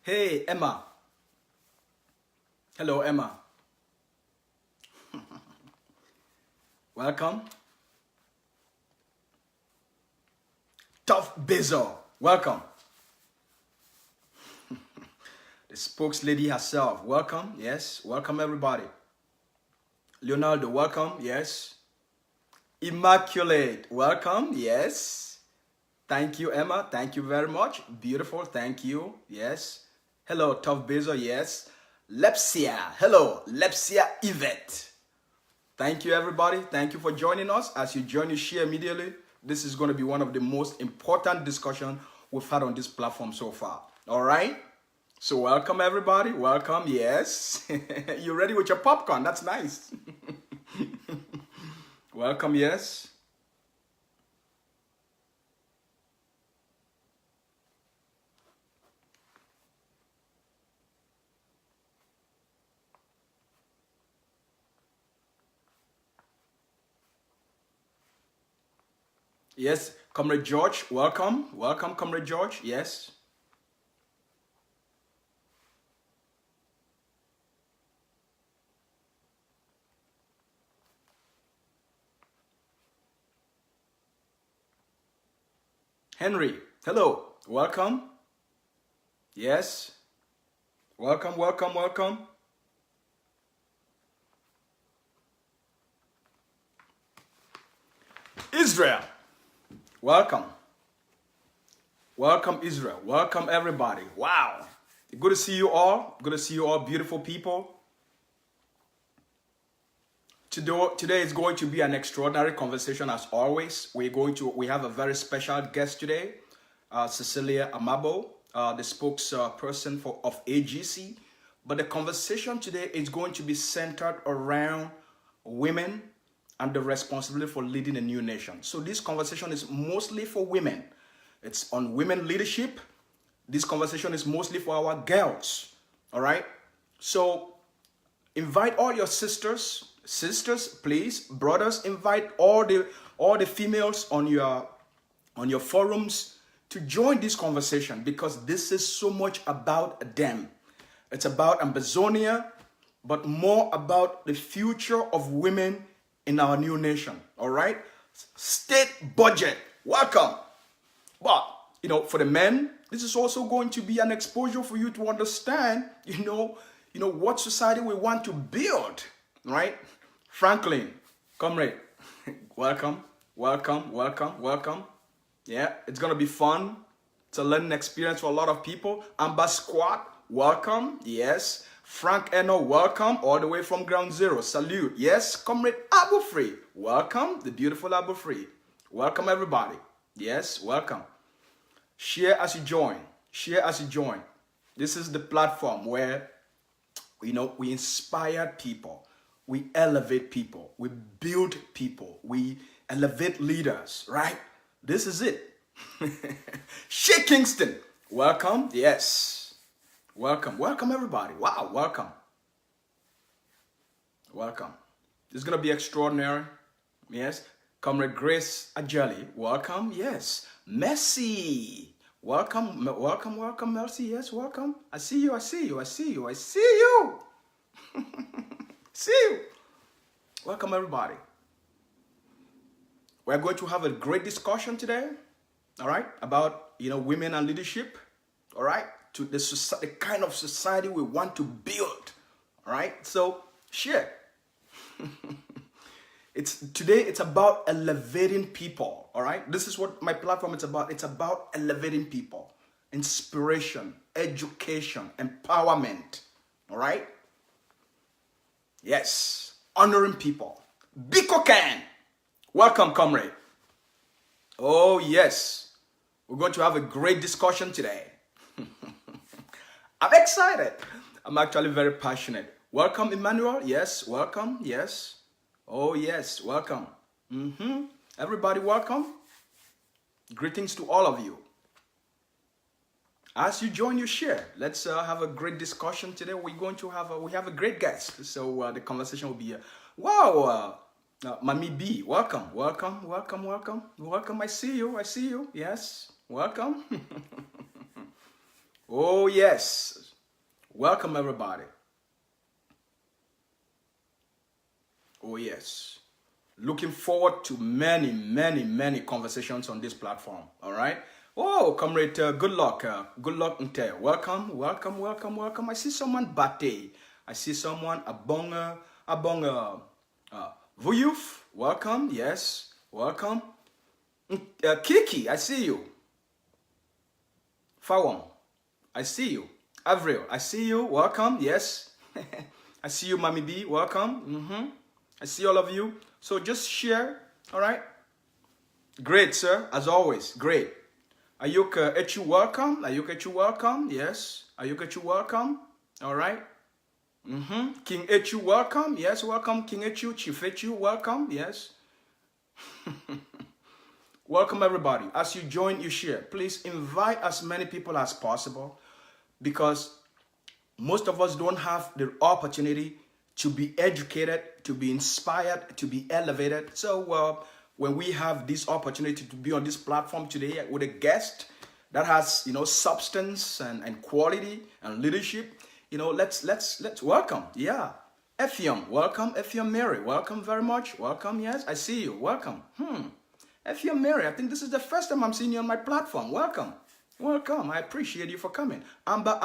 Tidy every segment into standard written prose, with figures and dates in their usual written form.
Hey, Emma. Hello, Emma. Welcome. Tough Bizzle. Welcome. The spokeslady herself. Welcome. Yes. Welcome, everybody. Leonardo, welcome. Yes. Immaculate. Welcome. Yes. Thank you, Emma. Thank you very much. Beautiful. Thank you. Yes. Hello, Tough Bizzle. Yes. Lepsia. Hello, Lepsia Yvette. Thank you, everybody. Thank you for joining us. As you join, you share immediately. This is going to be one of the most important discussions we've had on this platform so far. All right? So welcome, everybody. Welcome. Yes. You ready with your popcorn? That's nice. Welcome. Yes. Yes. Comrade George, welcome. Welcome, Comrade George. Yes. Henry, hello. Welcome. Yes. Welcome, welcome, welcome. Israel, welcome. Welcome, Israel. Welcome, everybody. Wow. Good to see you all. Good to see you all, beautiful people. Today is going to be an extraordinary conversation as always. We have a very special guest today, Cecilia Amabo, the spokesperson of AGC. But the conversation today is going to be centered around women and the responsibility for leading a new nation. So this conversation is mostly for women. It's on women leadership. This conversation is mostly for our girls. All right? So invite all your sisters, please, brothers, invite all the females on your forums to join this conversation, because this is so much about them. It's about Ambazonia, but more about the future of women in our new nation. All right? State budget. Welcome. But, for the men, this is also going to be an exposure for you to understand, what society we want to build, right? Franklin, comrade, welcome, welcome, welcome, welcome. Yeah, it's going to be fun. It's a learning experience for a lot of people. Amba Squad, welcome. Yes. Frank Eno, welcome, all the way from Ground Zero. Salute. Yes. Comrade Abu Free, welcome. The beautiful Abu Free. Welcome, everybody. Yes, welcome. Share as you join. Share as you join. This is the platform where, we inspire people. We elevate people. We build people. We elevate leaders, right? This is it. Shay Kingston, welcome. Yes. Welcome. Welcome, everybody. Wow, welcome. Welcome. This is going to be extraordinary. Yes. Comrade Grace Ajali, welcome. Yes. Messi, welcome. Welcome, welcome, Mercy. Yes, welcome. I see you, I see you, I see you, I see you. See you. Welcome, everybody. We're going to have a great discussion today, all right, about, women and leadership, all right, to the kind of society we want to build, all right? So, share. Today it's about elevating people, all right? This is what my platform is about. It's about elevating people, inspiration, education, empowerment, all right? Yes, honoring people. Biko Ken, welcome, comrade. Oh, yes. We're going to have a great discussion today. I'm excited. I'm actually very passionate. Welcome, Emmanuel. Yes, welcome. Yes. Oh, yes, welcome. Everybody, welcome. Greetings to all of you. As you join, you share. Let's have a great discussion today. We're going to have a great guest. So the conversation will be, wow, Mami B, welcome, welcome, welcome, welcome, welcome. I see you, I see you. Yes, welcome. Oh, yes. Welcome, everybody. Oh, yes. Looking forward to many, many, many conversations on this platform. All right. Oh, comrade, good luck. Good luck, Nte. Welcome, welcome, welcome, welcome. I see someone, Bate. I see someone, Abonga, Vuyuf. Welcome, yes. Welcome. Kiki, I see you. Fawon, I see you. Avril, I see you. Welcome, yes. I see you, Mami B. Welcome. I see all of you. So just share, all right? Great, sir, as always, great. Ayuk Echu, welcome. Ayuk Echu, welcome. Yes. Ayuk Echu, welcome. All right. King Echu, welcome. Yes, welcome. King Echu, Chief Echu, welcome. Yes. Welcome, everybody. As you join, you share. Please invite as many people as possible because most of us don't have the opportunity to be educated, to be inspired, to be elevated. So when we have this opportunity to be on this platform today with a guest that has, substance and quality and leadership, let's welcome. Yeah. Effium, welcome. Effium Mary, welcome very much. Welcome. Yes, I see you. Welcome. Effium Mary, I think this is the first time I'm seeing you on my platform. Welcome. Welcome. I appreciate you for coming. Amber,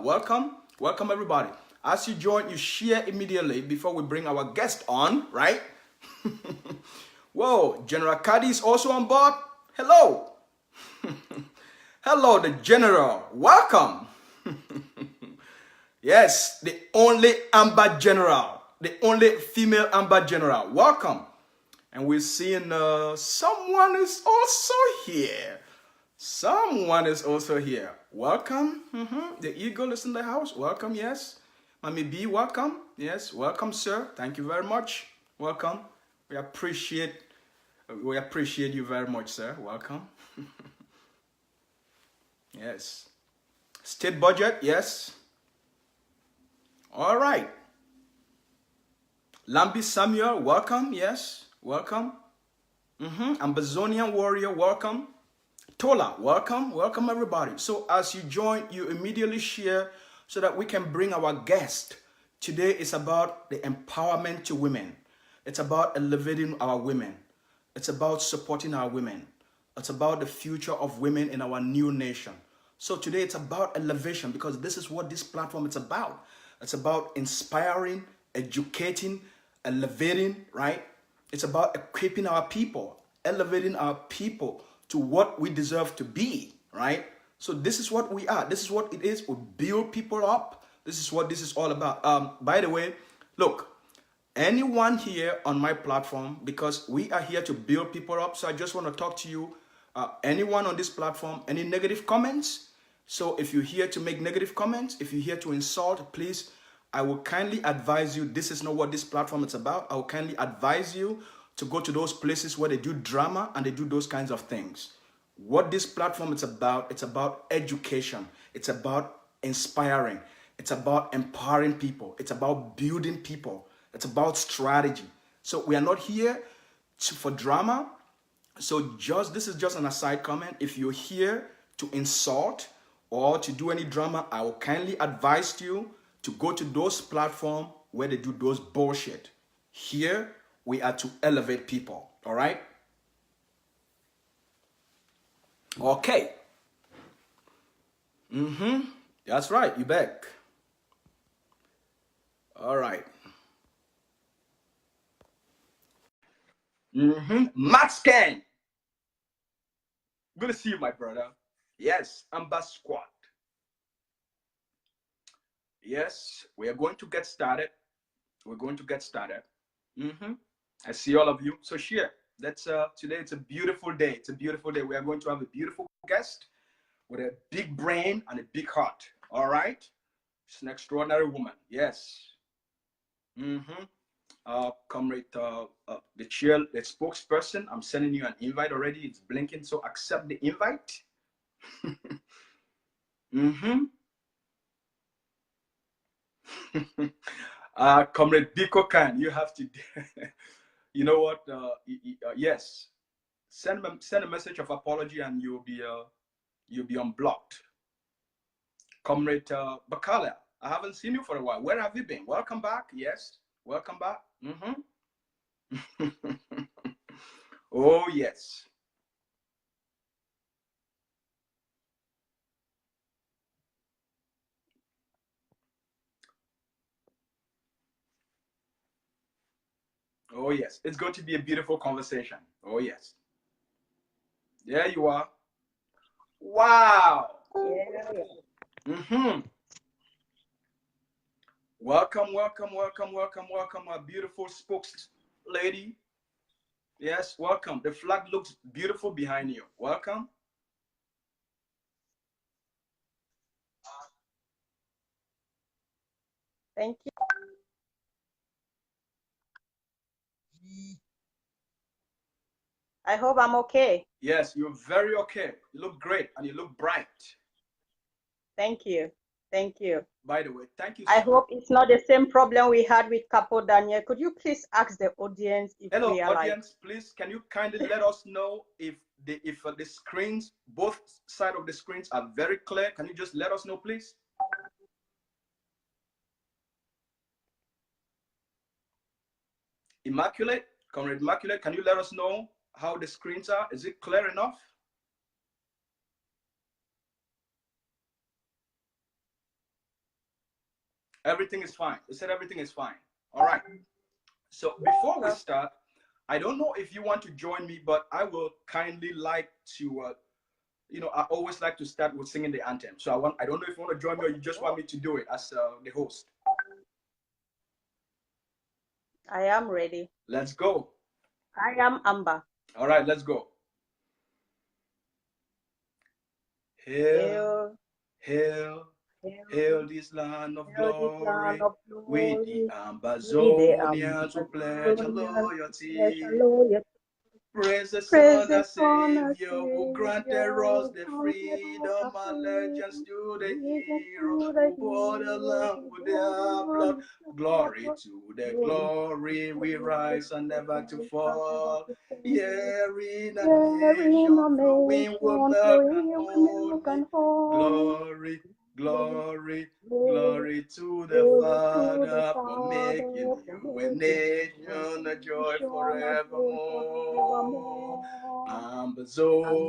welcome. Welcome, everybody. As you join, you share immediately before we bring our guest on, right? Whoa, General Kadi is also on board. Hello. Hello, the General. Welcome. Yes, the only Amber General, the only female Amber General. Welcome. And we're seeing someone is also here. Someone is also here. Welcome. The Eagle is in the house. Welcome, yes. Mami B, welcome. Yes, welcome, sir. Thank you very much. Welcome. We appreciate you very much, sir. Welcome. Yes. State budget, yes. All right. Lambi Samuel, welcome. Yes, welcome. Ambazonia warrior, welcome. Tola, welcome. Welcome, everybody. So as you join, you immediately share so that we can bring our guest. Today is about the empowerment to women. It's about elevating our women. It's about supporting our women. It's about the future of women in our new nation. So today it's about elevation because this is what this platform is about. It's about inspiring, educating, elevating, right? It's about equipping our people, elevating our people to what we deserve to be, right? So this is what we are. This is what it is. We build people up. This is what this is all about. By the way, look, anyone here on my platform, because we are here to build people up. So I just want to talk to you, anyone on this platform, any negative comments. So if you're here to make negative comments, if you're here to insult, please, I will kindly advise you, this is not what this platform is about. I will kindly advise you to go to those places where they do drama and they do those kinds of things. What this platform is about, it's about education. It's about inspiring. It's about empowering people. It's about building people. It's about strategy. So we are not here for drama. So this is just an aside comment. If you're here to insult or to do any drama, I will kindly advise you to go to those platforms where they do those bullshit. Here, we are to elevate people, all right? Okay. That's right, you back. All right. Matt Scan. Good to see you, my brother. Yes, Amba Squad. Yes, we are going to get started. We're going to get started. I see all of you. So share. That's today. It's a beautiful day. It's a beautiful day. We are going to have a beautiful guest with a big brain and a big heart. All right. She's an extraordinary woman. Yes. Comrade, the chair, the spokesperson. I'm sending you an invite already. It's blinking. So accept the invite. Comrade Biko Khan, you have to. You know what? Yes. Send a message of apology and you'll be unblocked. Comrade Bakala, I haven't seen you for a while. Where have you been? Welcome back. Yes, welcome back. Oh, yes. Oh, yes. It's going to be a beautiful conversation. Oh, yes. There you are. Wow. Mm-hmm. Welcome, welcome, welcome, welcome, welcome, my beautiful spokes lady. Yes, welcome. The flag looks beautiful behind you. Welcome. Thank you. I hope I'm okay. Yes, you're very okay. You look great and you look bright. Thank you. Thank you. By the way, thank you. I hope it's not the same problem we had with Capo Daniel. Could you please ask the audience if Hello, we are audience. Please, can you kindly let us know if the screens, both sides of the screens, are very clear? Can you just let us know, please? Immaculate, Comrade Immaculate, can you let us know how the screens are? Is it clear enough? Everything is fine. They said everything is fine. All right. So before we start, I don't know if you want to join me, but I will kindly like to, I always like to start with singing the anthem. So I don't know if you want to join me or you just want me to do it as the host. I am ready. Let's go. I am Amber. All right, let's go. Hail, hail, hail this land of glory, with the Ambazonians who pledge loyalty. Praise the Son, our Savior, who granted us the freedom, allegiance to the hero, who bought the land with their blood. Glory to the glory, we rise and never to fall. Here in a nation flowing with milk and honey. Glory, glory, glory to the Father for making you a nation, a joy forevermore. Ambazonia,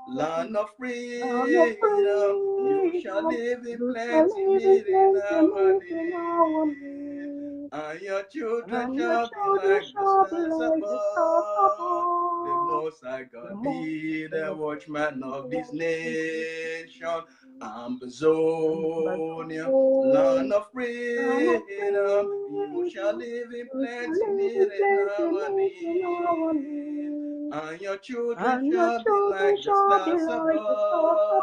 land of freedom, you shall live in plenty, meeting harmony. And your children shall be like the stars above. The Most High God be the watchman of this nation. Ambazonia, land of freedom, you shall live in plenty, meeting harmony. And your children shall be like the stars above.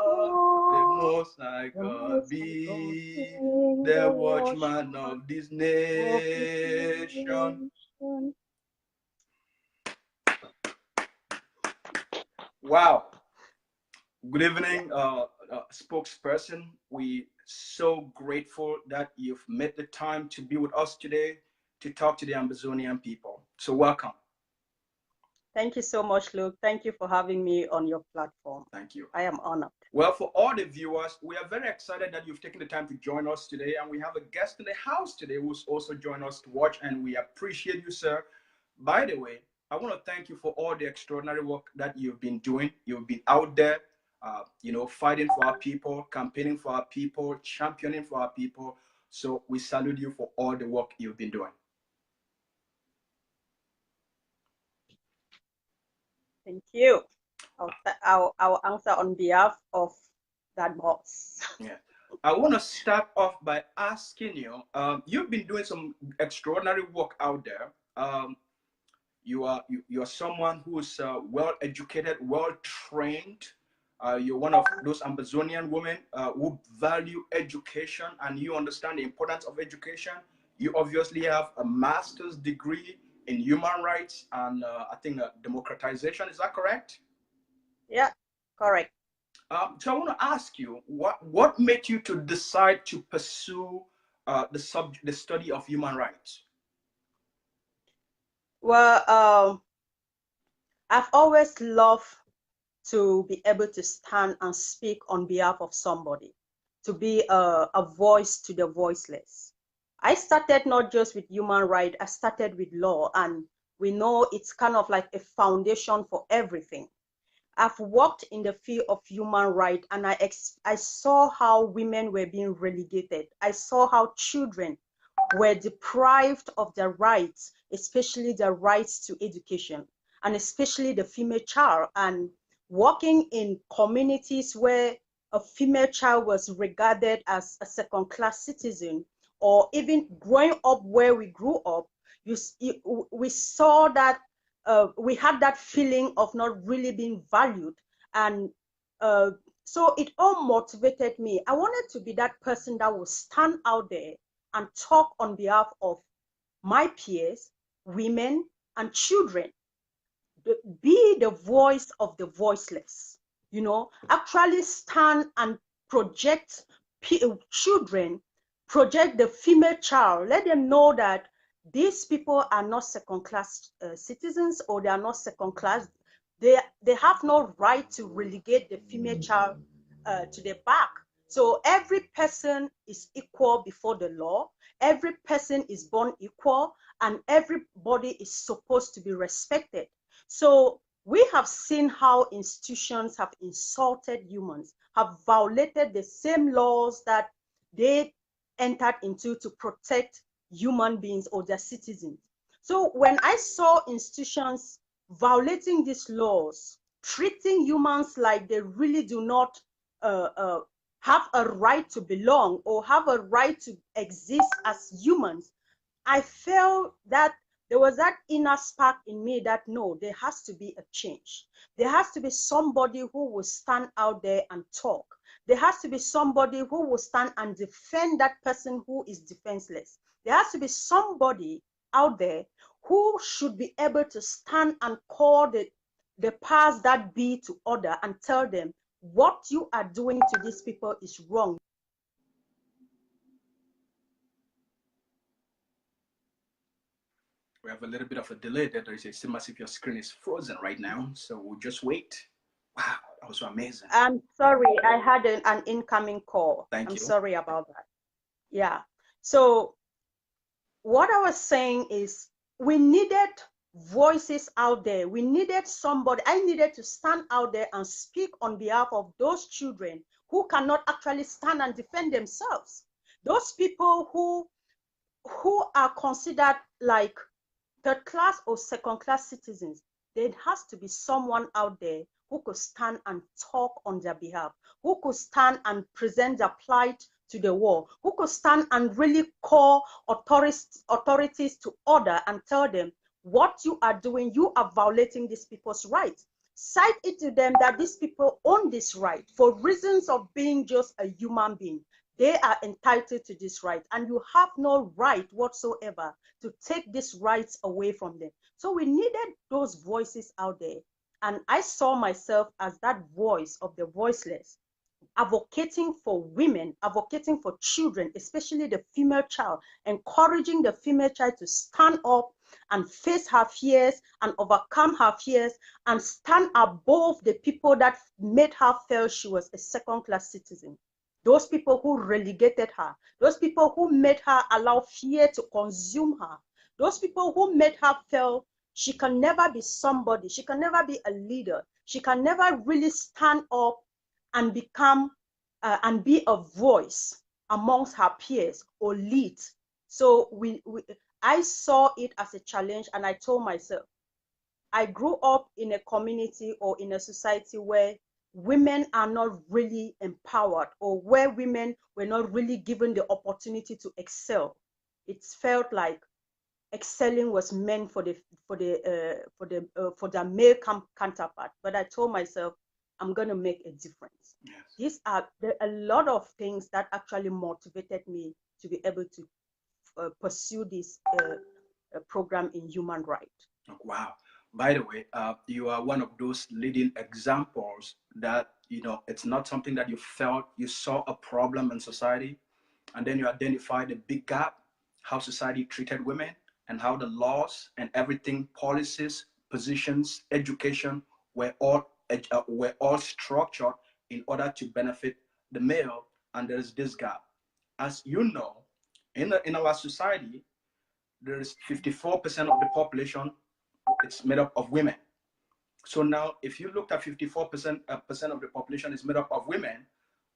The Most High God be the watchman of this nation. Wow. Good evening, spokesperson. We so grateful that you've made the time to be with us today to talk to the Ambazonian people. So welcome. Thank you so much, Luke. Thank you for having me on your platform. Thank you. I am honored. Well, for all the viewers, we are very excited that you've taken the time to join us today. And we have a guest in the house today who's also joined us to watch. And we appreciate you, sir. By the way, I want to thank you for all the extraordinary work that you've been doing. You've been out there, fighting for our people, campaigning for our people, championing for our people. So we salute you for all the work you've been doing. Thank you. I'll answer on behalf of that boss. Yeah. I want to start off by asking you, you've been doing some extraordinary work out there. You are someone who's well educated, well trained. You're one of those Ambazonian women who value education, and you understand the importance of education. You obviously have a master's degree in human rights and I think democratization. Is that correct? Yeah, correct. So I want to ask you, what made you to decide to pursue the study of human rights? Well, I've always loved to be able to stand and speak on behalf of somebody. to be a voice to the voiceless. I started not just with human rights, I started with law, and we know it's kind of like a foundation for everything. I've worked in the field of human rights, and I saw how women were being relegated. I saw how children were deprived of their rights, especially the rights to education, and especially the female child. And working in communities where a female child was regarded as a second-class citizen, or even growing up where we grew up, we saw that we had that feeling of not really being valued. And so it all motivated me. I wanted to be that person that would stand out there and talk on behalf of my peers, women, and children. Be the voice of the voiceless, actually stand and project children, project the female child, let them know that these people are not second-class citizens, or they are not second-class. They have no right to relegate the female child to the back. So every person is equal before the law. Every person is born equal, and everybody is supposed to be respected. So we have seen how institutions have insulted humans, have violated the same laws that they entered into to protect human beings or their citizens. So when I saw institutions violating these laws, treating humans like they really do not have a right to belong or have a right to exist as humans, I felt that there was that inner spark in me that no, there has to be a change. There has to be somebody who will stand out there and talk. There has to be somebody who will stand and defend that person who is defenseless. There has to be somebody out there who should be able to stand and call the powers that be to order and tell them what you are doing to these people is wrong. We have a little bit of a delay there. It seems as if your screen is frozen right now. So we'll just wait. Wow, that was so amazing. I'm sorry, I had an incoming call. Thank you. Sorry about that. Yeah. So what I was saying is we needed voices out there. We needed somebody. I needed to stand out there and speak on behalf of those children who cannot actually stand and defend themselves. Those people who are considered like third class or second class citizens. There has to be someone out there who could stand and talk on their behalf, who could stand and present their plight to the world, who could stand and really call authorities to order and tell them what you are doing, you are violating these people's rights. Cite it to them that these people own this right for reasons of being just a human being. They are entitled to this right, and you have no right whatsoever to take these rights away from them. So we needed those voices out there. And I saw myself as that voice of the voiceless, advocating for women, advocating for children, especially the female child, encouraging the female child to stand up and face her fears and overcome her fears and stand above the people that made her feel she was a second-class citizen. Those people who relegated her, those people who made her allow fear to consume her, those people who made her feel she can never be somebody, she can never be a leader, she can never really stand up and become and be a voice amongst her peers or lead. So I saw it as a challenge, and I told myself, I grew up in a community or in a society where women are not really empowered, or where women were not really given the opportunity to excel. It felt like excelling was meant for their male counterpart. But I told myself, I'm going to make a difference. Yes. There are a lot of things that actually motivated me to be able to pursue this program in human rights. Wow. By the way, you are one of those leading examples that, it's not something that you felt, you saw a problem in society, and then you identified the big gap, how society treated women, and how the laws and everything, policies, positions, education, were all structured in order to benefit the male. and there is this gap. As you know, in our society, there is 54% of the population, it's made up of women. So now, if you look at 54% percent of the population is made up of women,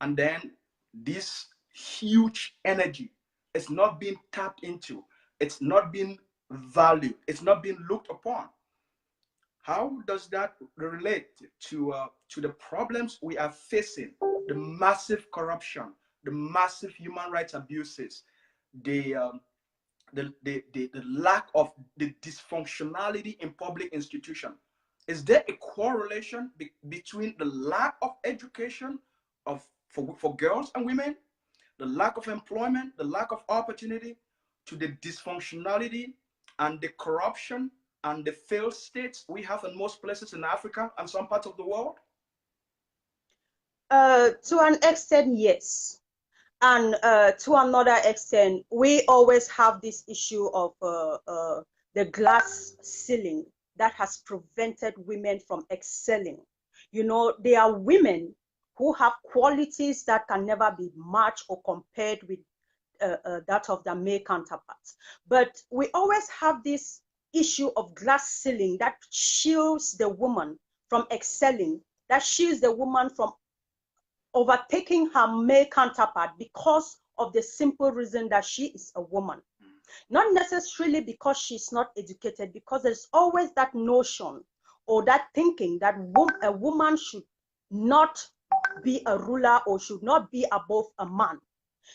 and then this huge energy is not being tapped into, it's not being valued, it's not being looked upon. How does that relate to the problems we are facing, the massive corruption, the massive human rights abuses, the the lack of the dysfunctionality in public institution? Is there a correlation between the lack of education for girls and women, the lack of employment, the lack of opportunity, to the dysfunctionality and the corruption and the failed states we have in most places in Africa and some parts of the world? To an extent, yes. And to another extent, we always have this issue of the glass ceiling that has prevented women from excelling. You know, there are women who have qualities that can never be matched or compared with that of their male counterparts. But we always have this issue of glass ceiling that shields the woman from excelling, that shields the woman from overtaking her male counterpart because of the simple reason that she is a woman. Not necessarily because she's not educated, because there's always that notion or that thinking that a woman should not be a ruler or should not be above a man.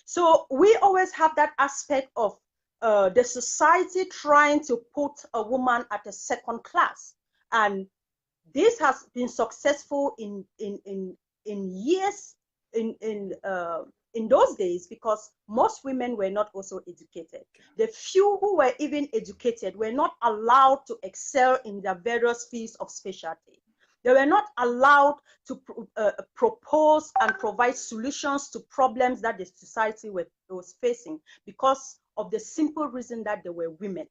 So we always have that aspect of the society trying to put a woman at a second class. And this has been successful in years, in those days, because most women were not also educated. The few who were even educated were not allowed to excel in their various fields of specialty. They were not allowed to propose and provide solutions to problems that the society was facing because of the simple reason that they were women.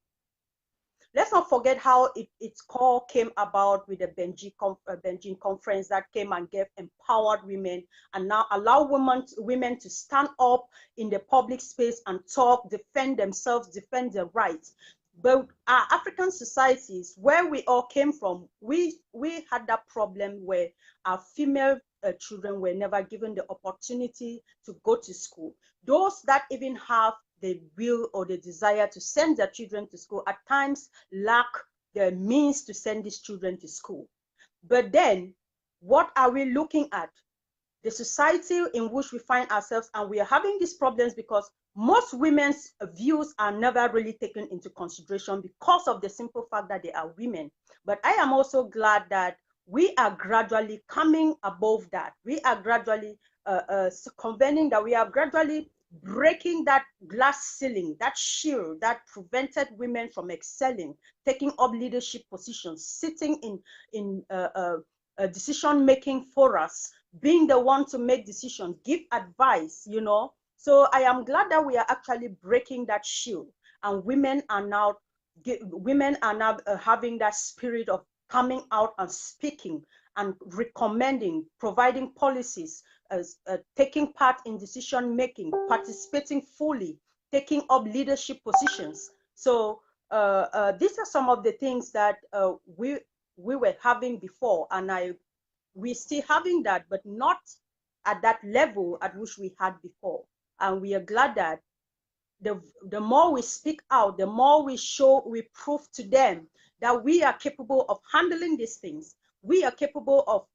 Let's not forget how its call came about with the Beijing conference that came and gave empowered women and now allow women to stand up in the public space and talk, defend themselves, defend their rights. But our African societies, where we all came from, we had that problem where our female children were never given the opportunity to go to school. Those that even have the will or the desire to send their children to school at times lack the means to send these children to school. But then, what are we looking at? The society in which we find ourselves, and we are having these problems because most women's views are never really taken into consideration because of the simple fact that they are women. But I am also glad that we are gradually coming above that. We are gradually convening that we are gradually breaking that glass ceiling, that shield that prevented women from excelling, taking up leadership positions, sitting in decision-making for us, being the one to make decisions, give advice, you know. So I am glad that we are actually breaking that shield, and women are now having that spirit of coming out and speaking and recommending, providing policies, taking part in decision making, participating fully, taking up leadership positions. So these are some of the things that we were having before, and we're still having that, but not at that level at which we had before. And we are glad that the more we speak out, the more we prove to them that we are capable of handling these things. We are capable of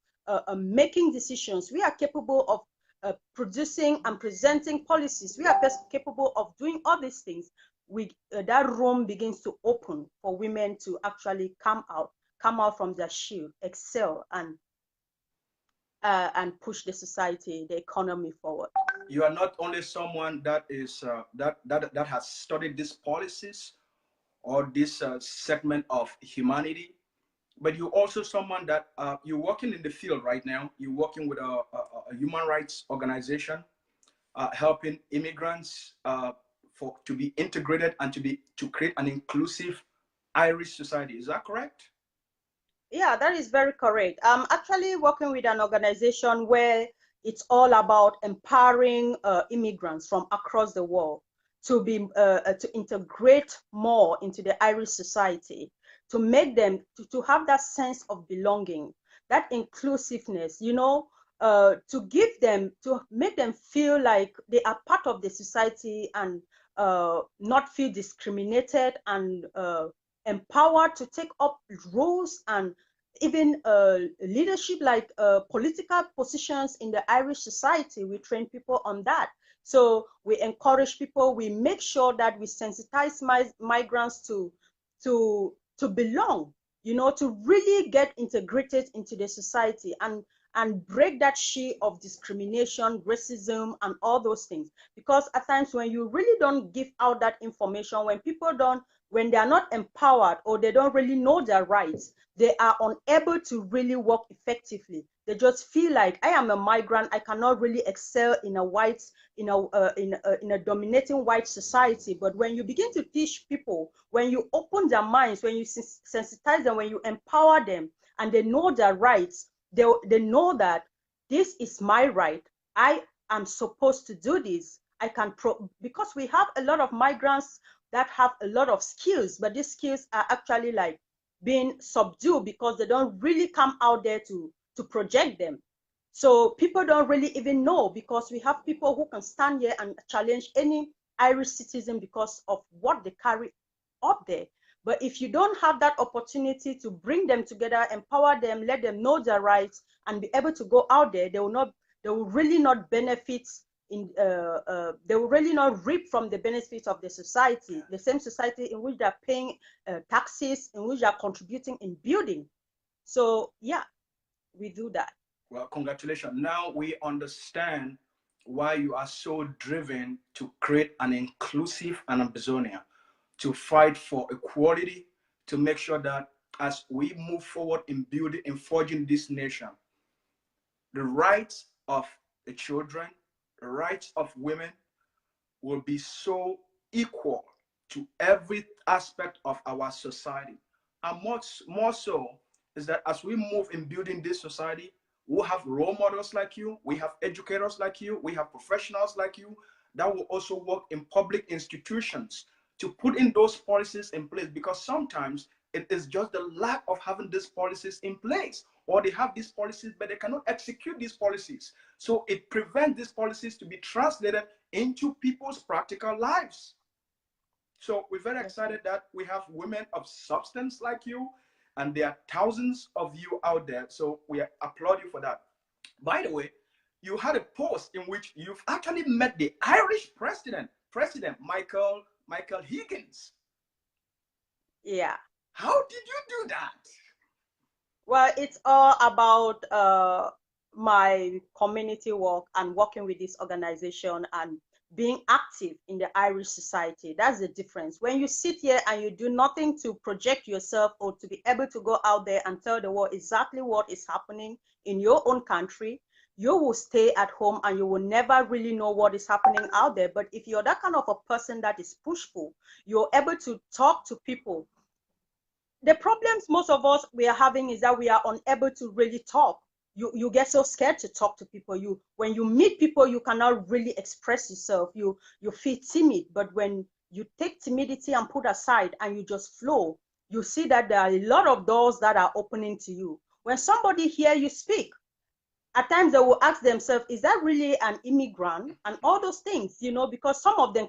making decisions. We are capable of producing and presenting policies. We are capable of doing all these things. That room begins to open for women to actually come out from their shield, excel, and push the society, the economy forward. You are not only someone that is that has studied these policies or this segment of humanity, but you're also someone that you're working in the field right now. You're working with a human rights organization, helping immigrants to be integrated and to create an inclusive Irish society. Is that correct? Yeah, that is very correct. I'm actually working with an organization where It's all about empowering immigrants from across the world to to integrate more into the Irish society, to make them to have that sense of belonging, that inclusiveness, to make them feel like they are part of the society, and not feel discriminated, and empowered to take up roles and even leadership, like political positions in the Irish society. We train people on that. So we encourage people, we make sure that we sensitize migrants to belong, to really get integrated into the society, and break that sheet of discrimination, racism, and all those things. Because at times when you really don't give out that information, when they are not empowered, or they don't really know their rights, they are unable to really work effectively. They just feel like, I am a migrant, I cannot really excel in a dominating white society. But when you begin to teach people, when you open their minds, when you sensitize them, when you empower them, and they know their rights, they know that this is my right. I am supposed to do this. Because we have a lot of migrants that have a lot of skills, but these skills are actually like being subdued because they don't really come out there to project them. So people don't really even know, because we have people who can stand here and challenge any Irish citizen because of what they carry up there. But if you don't have that opportunity to bring them together, empower them, let them know their rights, and be able to go out there, they will really not benefit they will really not reap from the benefits of the society, the same society in which they're paying taxes, in which they're contributing in building. So yeah, we do that. Well, congratulations. Now we understand why you are so driven to create an inclusive and Ambazonia, to fight for equality, to make sure that as we move forward in building and forging this nation, the rights of the children, the rights of women will be so equal to every aspect of our society. And much more so is that as we move in building this society, we'll have role models like you, we have educators like you, we have professionals like you that will also work in public institutions to put in those policies in place, because sometimes it is just the lack of having these policies in place, or they have these policies but they cannot execute these policies. So it prevents these policies to be translated into people's practical lives. So we're very excited that we have women of substance like you, and there are thousands of you out there. So we applaud you for that. By the way, you had a post in which you've actually met the Irish President Michael Higgins. Yeah. How did you do that? Well, it's all about my community work and working with this organization and being active in the Irish society. That's the difference. When you sit here and you do nothing to project yourself, or to be able to go out there and tell the world exactly what is happening in your own country, you will stay at home and you will never really know what is happening out there. But if you're that kind of a person that is pushful, you're able to talk to people. The problems most of us we are having is that we are unable to really talk. You get so scared to talk to people. When you meet people, you cannot really express yourself. You feel timid. But when you take timidity and put aside and you just flow, you see that there are a lot of doors that are opening to you. When somebody hears you speak, at times they will ask themselves, is that really an immigrant? And all those things, because some of them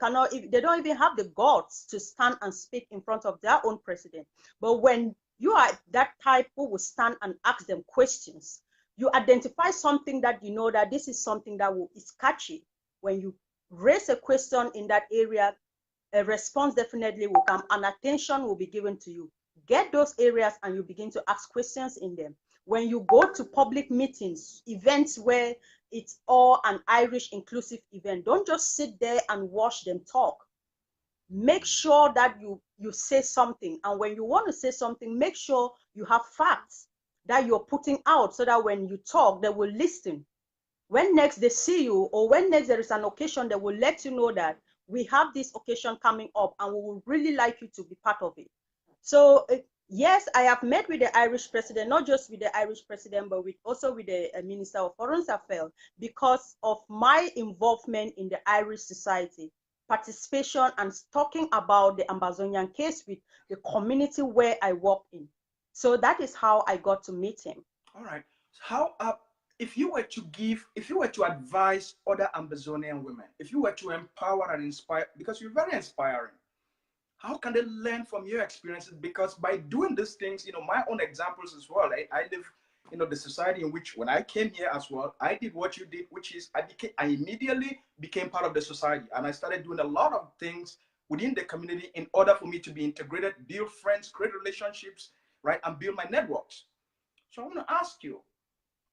they don't even have the guts to stand and speak in front of their own president. But when you are that type who will stand and ask them questions, you identify something that you know that this is something that is catchy. When you raise a question in that area, a response definitely will come and attention will be given to you. Get those areas and you begin to ask questions in them. When you go to public meetings, events where it's all an Irish inclusive event, don't just sit there and watch them talk. Make sure that you say something. And when you want to say something, make sure you have facts that you're putting out, so that when you talk, they will listen. When next they see you, or when next there is an occasion, they will let you know that we have this occasion coming up and we would really like you to be part of it. So Yes, I have met with the Irish president, not just with the Irish president, but also with the Minister of Foreign Affairs, because of my involvement in the Irish society, participation and talking about the Ambazonian case with the community where I work in. So that is how I got to meet him. All right. How if you were to advise other Ambazonian women, if you were to empower and inspire, because you're very inspiring, how can they learn from your experiences? Because by doing these things, my own examples as well. I live, the society in which when I came here as well, I did what you did, which is I immediately became part of the society, and I started doing a lot of things within the community in order for me to be integrated, build friends, create relationships, right, and build my networks. So I want to ask you,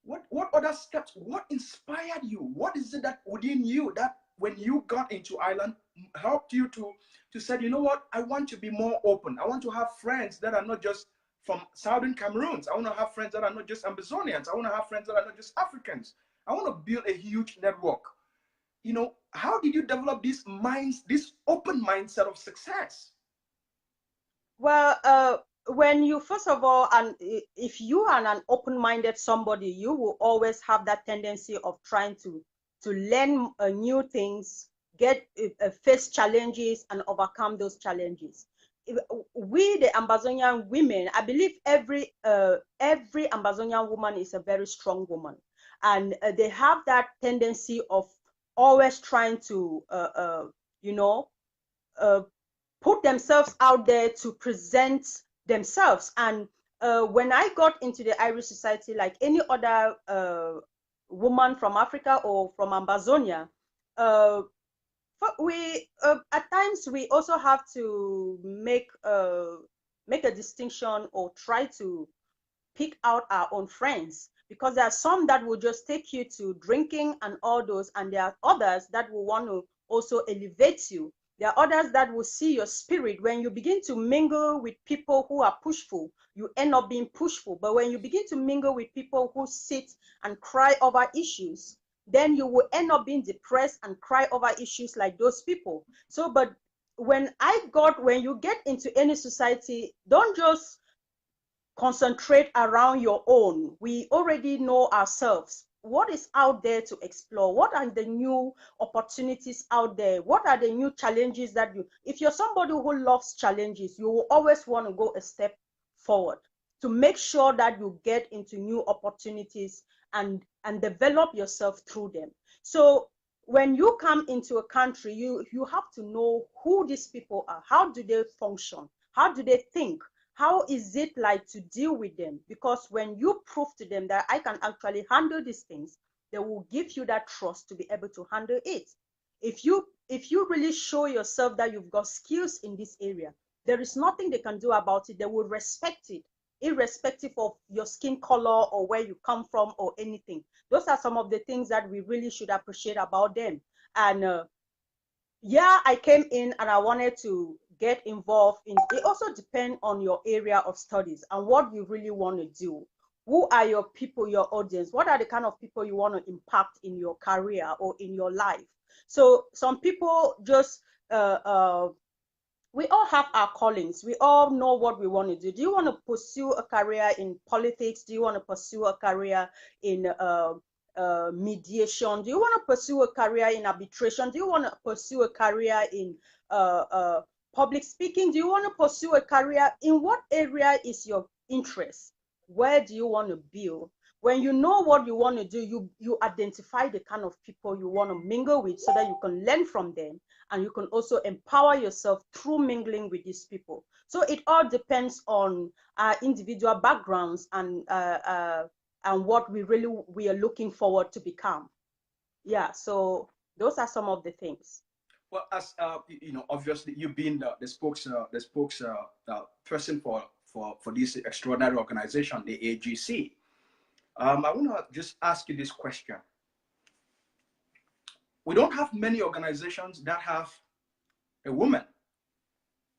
what other steps, what inspired you? What is it that within you that when you got into Ireland helped you to say, you know what, I want to be more open. I want to have friends that are not just from Southern Cameroons. I want to have friends that are not just Ambazonians. I want to have friends that are not just Africans. I want to build a huge network. How did you develop this open mindset of success? Well, when you first of all, and if you are an open-minded somebody, you will always have that tendency of trying to learn new things, get face challenges, and overcome those challenges. We, the Ambazonian women, I believe every Ambazonian woman is a very strong woman, and they have that tendency of always trying to, you know. Put themselves out there to present themselves. And when I got into the Irish society, like any other woman from Africa or from Ambazonia, we at times we also have to make a distinction or try to pick out our own friends, because there are some that will just take you to drinking and all those, and there are others that will want to also elevate you. There are others that will see your spirit. When you begin to mingle with people who are pushful, you end up being pushful. But when you begin to mingle with people who sit and cry over issues, then you will end up being depressed and cry over issues like those people. So, but when you get into any society, don't just concentrate around your own. We already know ourselves. What is out there to explore? What are the new opportunities out there? What are the new challenges that if you're somebody who loves challenges, you will always want to go a step forward to make sure that you get into new opportunities and develop yourself through them. So when you come into a country, you have to know who these people are. How do they function? How do they think? How is it like to deal with them? Because when you prove to them that I can actually handle these things, they will give you that trust to be able to handle it. If you really show yourself that you've got skills in this area, there is nothing they can do about it. They will respect it, irrespective of your skin color or where you come from or anything. Those are some of the things that we really should appreciate about them. And yeah, I came in and I wanted to get involved in it. Also depends on your area of studies and what you really want to do. Who are your people, your audience? What are the kind of people you want to impact in your career or in your life? So some people just we all have our callings. We all know what we want to do. Do you want to pursue a career in politics? Do you want to pursue a career in mediation? Do you want to pursue a career in arbitration? Do you want to pursue a career in public speaking? Do you want to pursue a career in what area is your interest? Where do you want to build? When you know what you want to do, you identify the kind of people you want to mingle with so that you can learn from them, and you can also empower yourself through mingling with these people. So it all depends on our individual backgrounds and what we are looking forward to become. Yeah, so those are some of the things. Well, as obviously you've been the person for this extraordinary organization, the AGC. I want to just ask you this question. We don't have many organizations that have a woman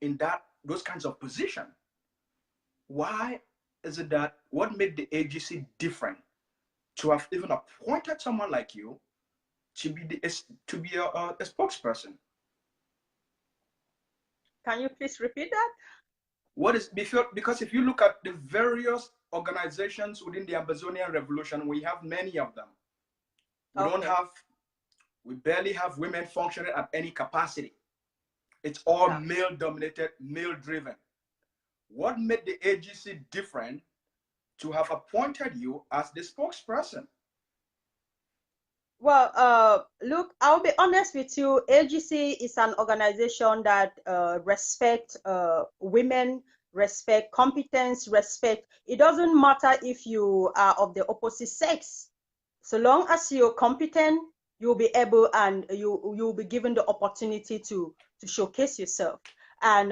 in those kinds of position. Why is it that what made the AGC different to have even appointed someone like you to be a spokesperson? Can you please repeat that? What is because if you look at the various organizations within the Ambazonian revolution, we have many of them. We don't Okay. have, we barely have women functioning at any capacity. It's all Yeah. male dominated, male driven. What made the AGC different to have appointed you as the spokesperson? Well, look, I'll be honest with you. AGC is an organization that respect women, respect competence, respect. It doesn't matter if you are of the opposite sex. So long as you're competent, you'll be able and you'll be given the opportunity to showcase yourself. And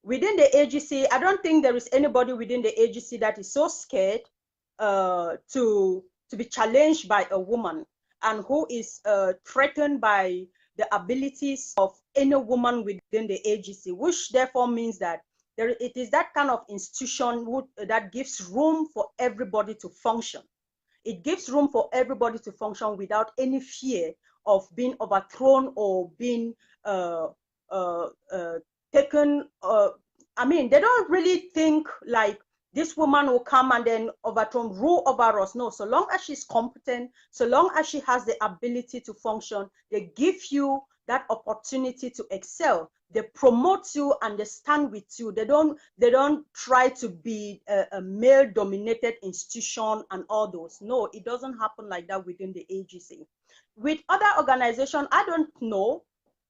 within the AGC, I don't think there is anybody within the AGC that is so scared to be challenged by a woman, and who is threatened by the abilities of any woman within the AGC, which therefore means that it is that kind of institution that gives room for everybody to function. It gives room for everybody to function without any fear of being overthrown or being taken. I mean, they don't really think like this woman will come and then rule over us. No, so long as she's competent, so long as she has the ability to function, they give you that opportunity to excel. They promote you and they stand with you. They don't try to be a male dominated institution and all those. No, it doesn't happen like that within the AGC. With other organizations, I don't know,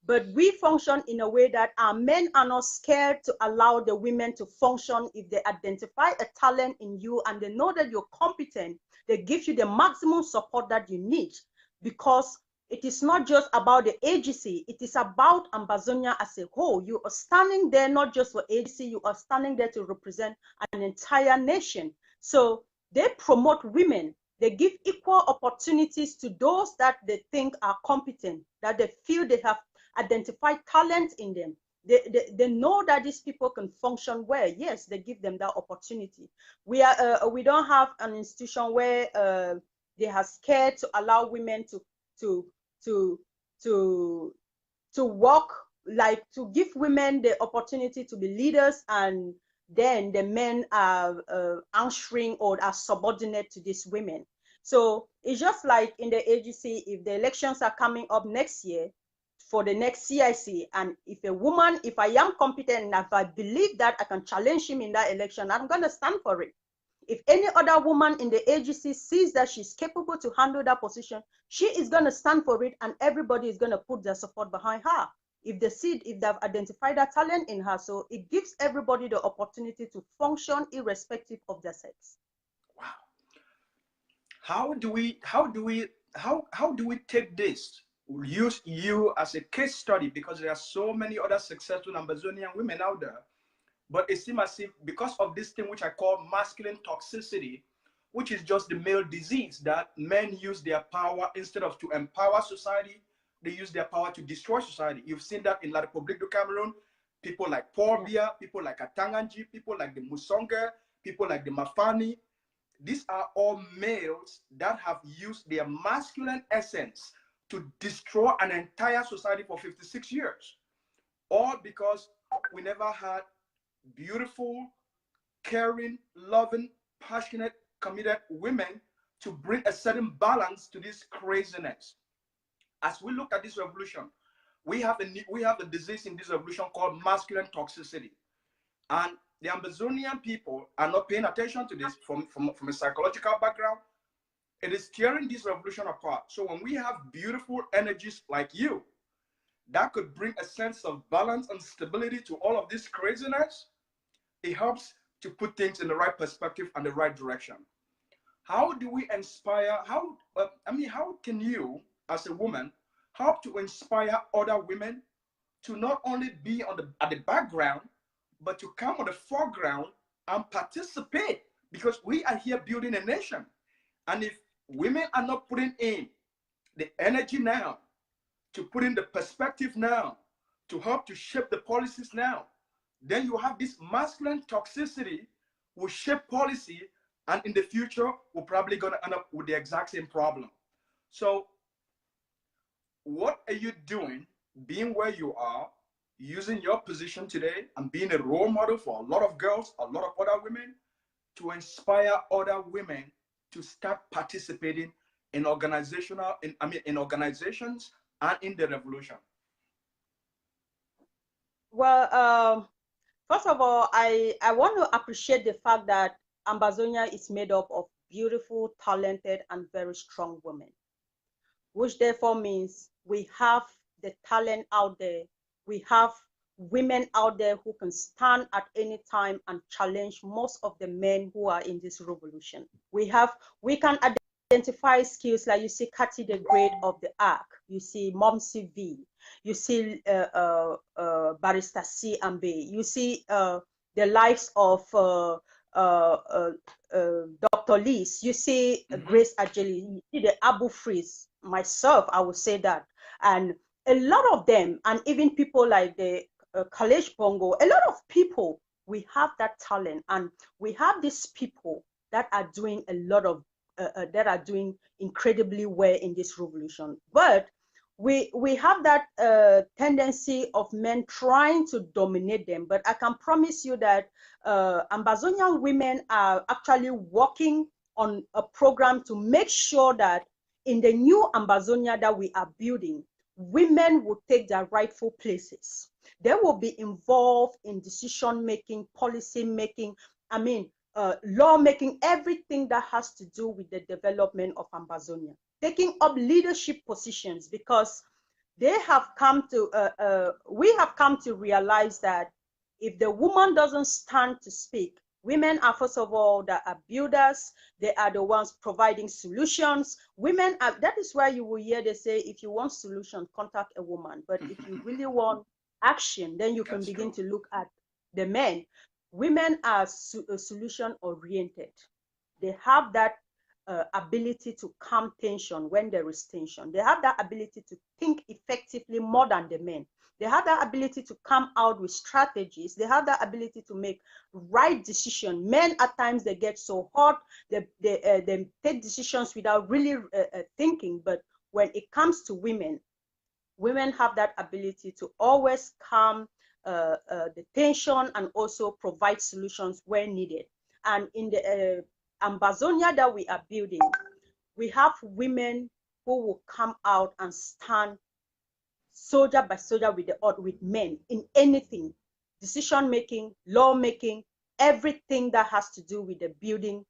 but we function in a way that our men are not scared to allow the women to function. If they identify a talent in you and they know that you're competent, they give you the maximum support that you need, because it is not just about the AGC, it is about Ambazonia as a whole. You are standing there not just for AGC, you are standing there to represent an entire nation. So they promote women. They give equal opportunities to those that they think are competent, that they feel they have identified talent in them. They know that these people can function well. Yes, they give them that opportunity. We don't have an institution where they are scared to allow women to work, like to give women the opportunity to be leaders, and then the men are answering or are subordinate to these women. So it's just like in the AGC, if the elections are coming up next year for the next CIC, and if I am competent and if I believe that I can challenge him in that election, I'm going to stand for it. If any other woman in the AGC sees that she's capable to handle that position, she is going to stand for it, and everybody is going to put their support behind her. If they've identified that talent in her, so it gives everybody the opportunity to function irrespective of their sex. Wow. How do we take this? Use you as a case study, because there are so many other successful Ambazonian women out there. But it seems as if because of this thing which I call masculine toxicity, which is just the male disease, that men use their power instead of to empower society, they use their power to destroy society. You've seen that in La République du Cameroon. People like Paul Biya, people like Atanganji, people like the Musonga, people like the Mafani. These are all males that have used their masculine essence to destroy an entire society for 56 years. All because we never had beautiful, caring, loving, passionate, committed women to bring a certain balance to this craziness. As we look at this revolution, we have a disease in this revolution called masculine toxicity. And the Ambazonian people are not paying attention to this from a psychological background. It is tearing this revolution apart. So when we have beautiful energies like you, that could bring a sense of balance and stability to all of this craziness, it helps to put things in the right perspective and the right direction. How do we inspire? How can you, as a woman, help to inspire other women to not only be at the background, but to come on the foreground and participate? Because we are here building a nation. And if women are not putting in the energy now, to put in the perspective now, to help to shape the policies now, then you have this masculine toxicity will shape policy, and in the future, we're probably going to end up with the exact same problem. So what are you doing, being where you are, using your position today and being a role model for a lot of girls, a lot of other women, to inspire other women to start participating in in organizations and in the revolution? Well, first of all, I want to appreciate the fact that Ambazonia is made up of beautiful, talented, and very strong women, which therefore means we have the talent out there. We have women out there who can stand at any time and challenge most of the men who are in this revolution. We can identify skills like you see Cathy the Great of the Ark, you see Mom CV, you see Barrister C. Ambe, you see the likes of Dr. Lees, you see Grace Ajeli, you see the Abu Freeze, myself, I would say that. And a lot of them, and even people like the Kalesh Bongo, a lot of people, we have that talent, and we have these people that are doing a lot of, that are doing incredibly well in this revolution. But we have that tendency of men trying to dominate them. But I can promise you that Ambazonian women are actually working on a program to make sure that in the new Ambazonia that we are building, women will take their rightful places. They will be involved in decision making, policy making, law making, everything that has to do with the development of Ambazonia, taking up leadership positions, because they have come to, we have come to realize that if the woman doesn't stand to speak, women are, first of all, that are builders. They are the ones providing solutions. Women are, that is why you will hear they say, if you want solution, contact a woman. But if you really want action, then you can begin to look at the men. Women are solution oriented. They have that ability to calm tension when there is tension. They have that ability to think effectively more than the men. They have that ability to come out with strategies. They have that ability to make right decisions. Men, at times, they get so hot, they take decisions without really thinking. But when it comes to women, women have that ability to always calm the tension and also provide solutions where needed. And in the Ambazonia that we are building, we have women who will come out and stand soldier by soldier with men in anything, decision making, law making, everything that has to do with the building,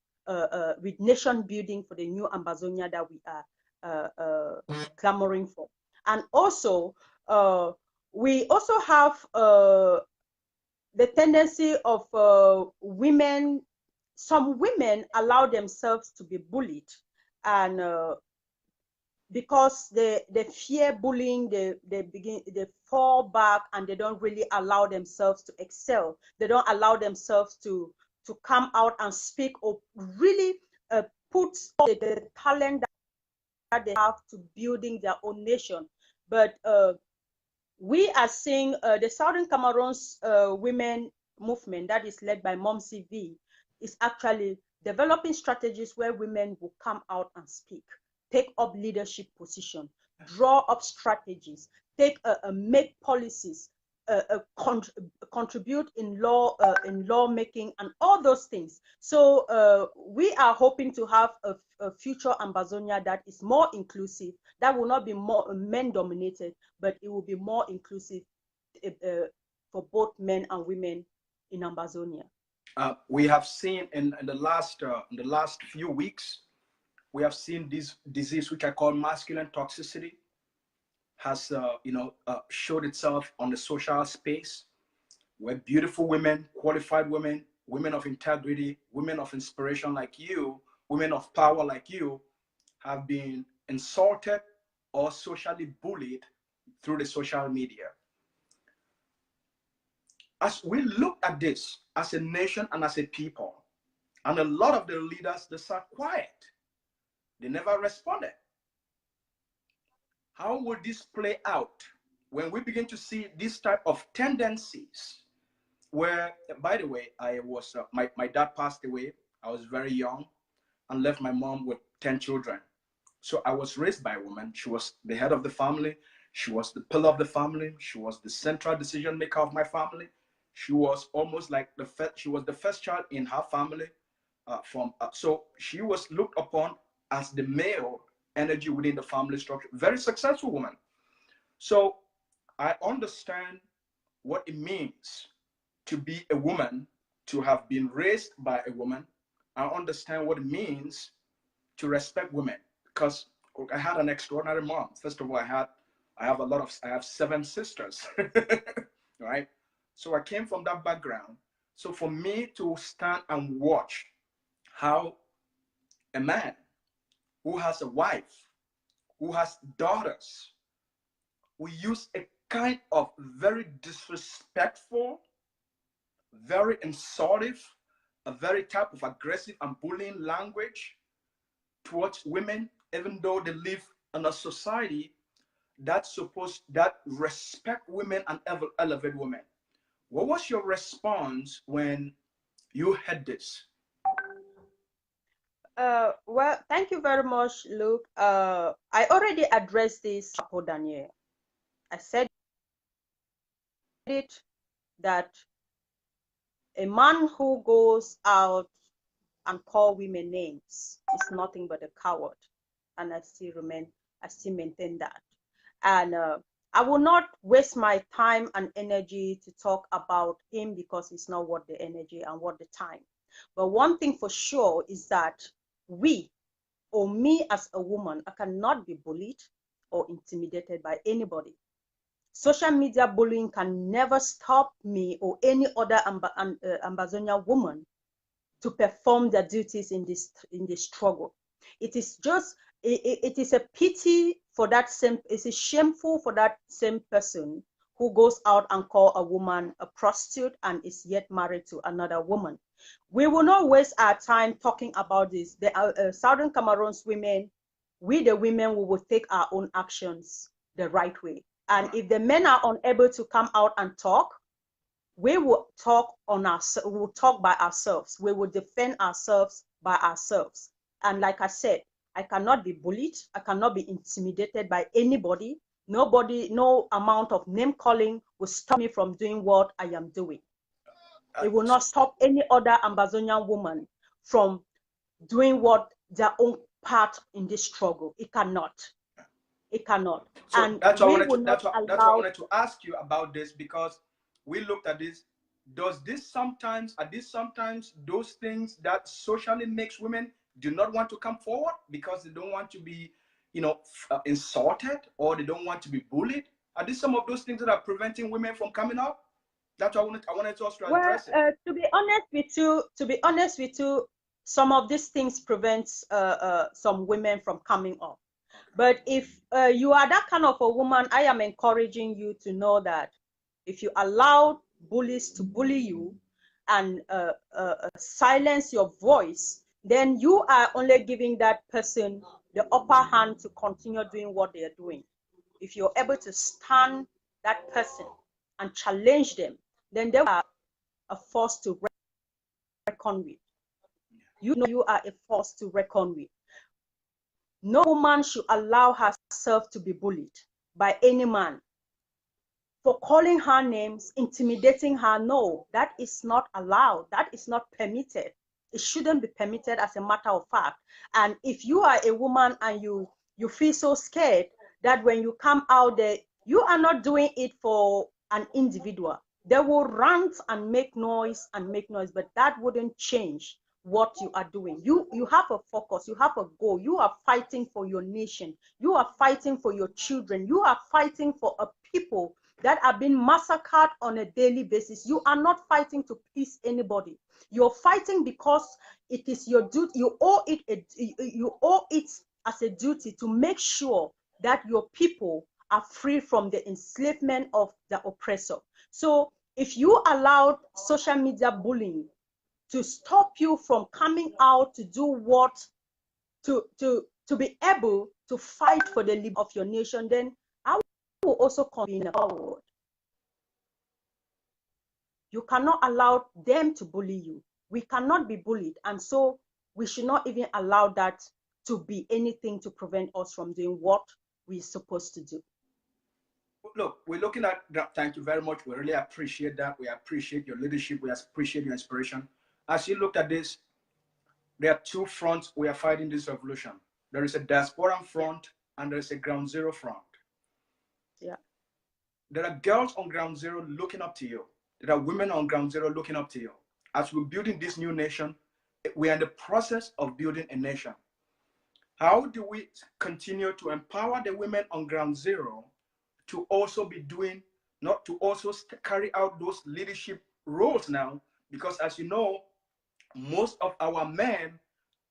with nation building for the new Ambazonia that we are clamoring for. And also, we also have the tendency of women. Some women allow themselves to be bullied, and because they fear bullying, they fall back, and they don't really allow themselves to excel. They don't allow themselves to come out and speak, or really put the talent that they have to building their own nation. But we are seeing the Southern Cameroon's women movement that is led by Mom CV is actually developing strategies where women will come out and speak, take up leadership position, draw up strategies, make policies, contribute in law making, and all those things. So we are hoping to have a future Ambazonia that is more inclusive, that will not be more men dominated, but it will be more inclusive for both men and women in Ambazonia. We have seen in the last few weeks, we have seen this disease which I call masculine toxicity has showed itself on the social space, where beautiful women, qualified women, women of integrity, women of inspiration like you, women of power like you, have been insulted or socially bullied through the social media. As we look at this as a nation and as a people, and a lot of the leaders, they sat quiet. They never responded. How will this play out when we begin to see this type of tendencies? Where, by the way, I was my dad passed away. I was very young and left my mom with 10 children. So I was raised by a woman. She was the head of the family. She was the pillar of the family. She was the central decision maker of my family. She was almost like she was the first child in her family. So she was looked upon as the male energy within the family structure. Very successful woman. So I understand what it means to be a woman, to have been raised by a woman. I understand what it means to respect women, because I had an extraordinary mom. First of all, I have 7 sisters, right? So I came from that background. So for me to stand and watch how a man who has a wife, who has daughters, we use a kind of very disrespectful, very insultive, a very type of aggressive and bullying language towards women, even though they live in a society that respect women and elevate women. What was your response when you heard this? Well, thank you very much, Luke. I already addressed this, Daniel. I said it that a man who goes out and call women names is nothing but a coward, and I still maintain that. And I will not waste my time and energy to talk about him because it's not worth the energy and worth the time. But one thing for sure is that we, or me as a woman, I cannot be bullied or intimidated by anybody. Social media bullying can never stop me or any other Ambazonia woman to perform their duties in this struggle. It is just it is a pity for that same, it is shameful for that same person who goes out and call a woman a prostitute and is yet married to another woman. We will not waste our time talking about this. The Southern Cameroon's women, we the women, we will take our own actions the right way. And if the men are unable to come out and talk, we will talk on we will talk by ourselves. We will defend ourselves by ourselves. And like I said, I cannot be bullied. I cannot be intimidated by anybody. Nobody, no amount of name calling will stop me from doing what I am doing. It will not stop any other Ambazonian woman from doing what their own part in this struggle. It cannot. It cannot. So and that's why I wanted to ask you about this, because we looked at this. Are these sometimes those things that socially makes women do not want to come forward because they don't want to be, insulted, or they don't want to be bullied? Are these some of those things that are preventing women from coming up? That's why I wanted us to address it. To be honest with you, some of these things prevents some women from coming up. But if you are that kind of a woman, I am encouraging you to know that if you allow bullies to bully you and silence your voice, then you are only giving that person the upper hand to continue doing what they are doing. If you're able to stand that person and challenge them, then they are a force to reckon with. You know you are a force to reckon with. No woman should allow herself to be bullied by any man for calling her names, intimidating her. No, that is not allowed. That is not permitted. It shouldn't be permitted, as a matter of fact. And if you are a woman and you feel so scared that when you come out there, you are not doing it for an individual. They will rant and make noise, but that wouldn't change what you are doing. You have a focus, you have a goal, you are fighting for your nation, you are fighting for your children, you are fighting for a people that are being massacred on a daily basis. You are not fighting to please anybody. You're fighting because it is your duty. You owe it as a duty to make sure that your people are free from the enslavement of the oppressor. So if you allow social media bullying to stop you from coming out to do what, to be able to fight for the liberty of your nation, then I will also convene forward. You cannot allow them to bully you. We cannot be bullied, and so we should not even allow that to be anything to prevent us from doing what we're supposed to do. look, we're looking at that. Thank you very much. We really appreciate that. We appreciate your leadership. We appreciate your inspiration. As you looked at this, there are two fronts we are fighting this revolution. There is a diaspora front and there is a ground zero front. Yeah. There are girls on ground zero looking up to you. There are women on ground zero looking up to you. As we're building this new nation, we are in the process of building a nation. How do we continue to empower the women on ground zero to also be doing, not to also carry out those leadership roles now? Because as you know, most of our men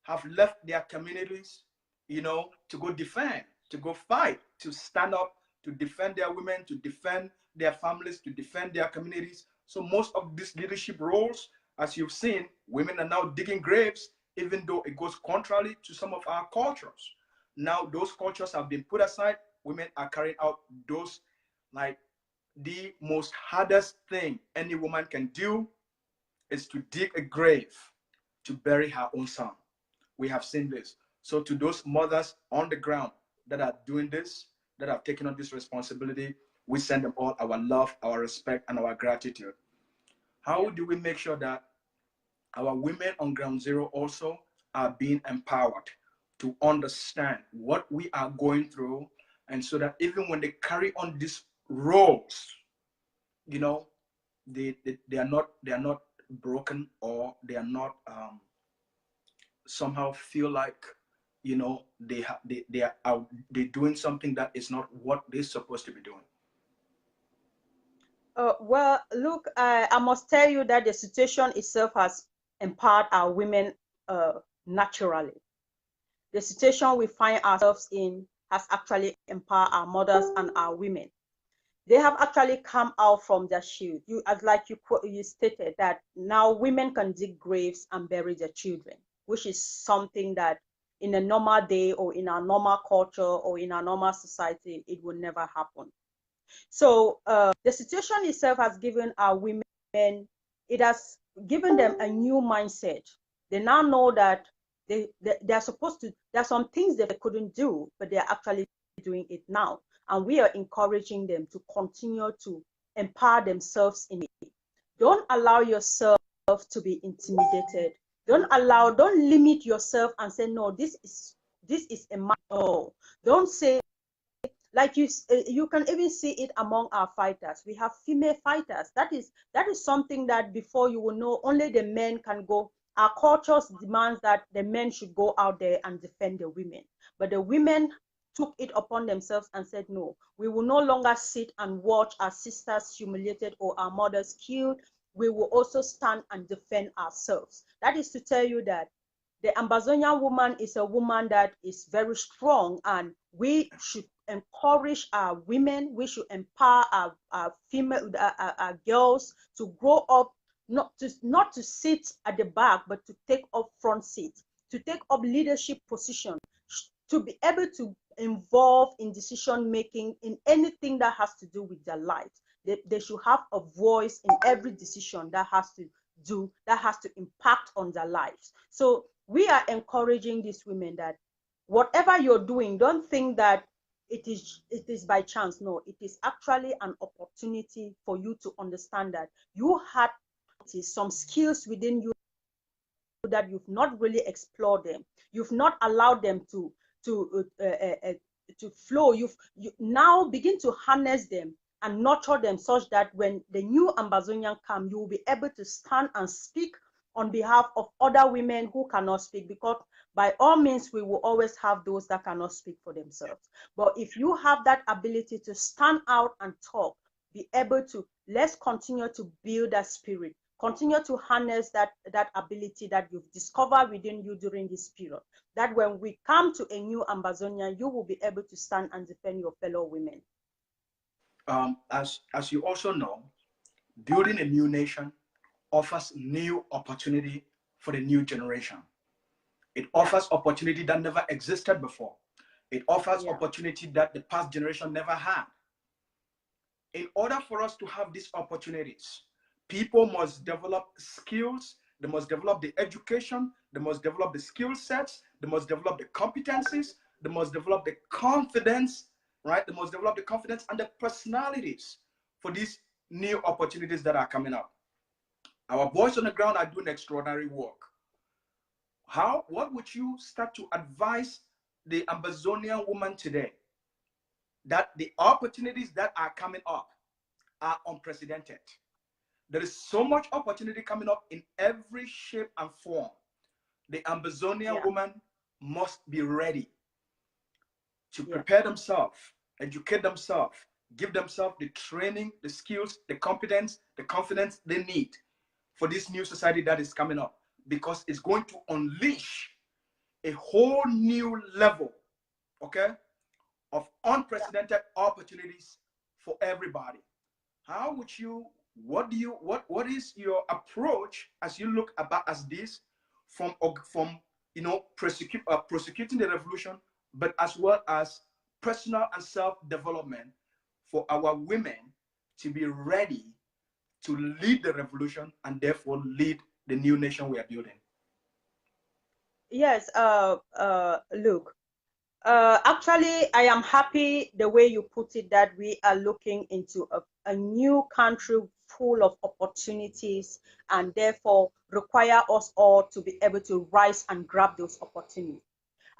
have left their communities, you know, to go defend, to go fight, to stand up, to defend their women, to defend their families, to defend their communities. So most of these leadership roles, as you've seen, women are now digging graves, even though it goes contrary to some of our cultures. Now those cultures have been put aside. Women are carrying out those, like, the most hardest thing any woman can do is to dig a grave to bury her own son. We have seen this. So to those mothers on the ground that are doing this, that have taken on this responsibility, we send them all our love, our respect, and our gratitude. How do we make sure that our women on ground zero also are being empowered to understand what we are going through, and so that even when they carry on these roles, you know, they are not broken, or they are not somehow feel like, you know, they're doing something that is not what they're supposed to be doing. Well, look, I must tell you that the situation itself has empowered our women naturally. The situation we find ourselves in has actually empowered our mothers and our women. They have actually come out from their shield. You stated that now women can dig graves and bury their children, which is something that in a normal day or in our normal culture or in our normal society, it will never happen. So the situation itself has given our women, it has given them a new mindset. They now know that they're supposed to, there are some things they couldn't do, but they're actually doing it now. And we are encouraging them to continue to empower themselves in it. Don't allow yourself to be intimidated. Don't limit yourself and say, no, this is a matter. No. Don't say, like you can even see it among our fighters. We have female fighters. That is something that before you will know only the men can go. Our culture demands that the men should go out there and defend the women. But the women took it upon themselves and said, no, we will no longer sit and watch our sisters humiliated or our mothers killed. We will also stand and defend ourselves. That is to tell you that the Ambazonian woman is a woman that is very strong, and we should encourage our women. We should empower our female, our girls to grow up, not to sit at the back, but to take up front seat, to take up leadership position, to be able to involve in decision making in anything that has to do with their lives. They should have a voice in every decision that has to impact on their lives. So we are encouraging these women that whatever you're doing, don't think that it is by chance. No, it is actually an opportunity for you to understand that you had some skills within you that you've not really explored them. You've not allowed them to flow. You now begin to harness them and nurture them such that when the new Ambazonian come, you will be able to stand and speak on behalf of other women who cannot speak, because by all means, we will always have those that cannot speak for themselves. But if you have that ability to stand out and talk, be able to, let's continue to build that spirit, continue to harness that ability that you've discovered within you during this period, that when we come to a new Ambazonia, you will be able to stand and defend your fellow women. As you also know, building a new nation offers new opportunity for the new generation. It offers opportunity that never existed before. It offers opportunity that the past generation never had. In order for us to have these opportunities, people must develop skills, they must develop the education, they must develop the skill sets, they must develop the competencies, they must develop the confidence right? They must develop the confidence and the personalities for these new opportunities that are coming up. Our boys on the ground are doing extraordinary work. What would you start to advise the Ambazonian woman today that the opportunities that are coming up are unprecedented? There is so much opportunity coming up in every shape and form. The Ambazonian woman must be ready to prepare themselves, educate themselves, give themselves the training, the skills, the competence, the confidence they need for this new society that is coming up, because it's going to unleash a whole new level, okay, of unprecedented opportunities for everybody. How would you, what is your approach as you look about as this from prosecuting the revolution, but as well as personal and self-development for our women to be ready to lead the revolution and therefore lead the new nation we are building? Yes, look, actually, I am happy the way you put it, that we are looking into a new country full of opportunities, and therefore require us all to be able to rise and grab those opportunities.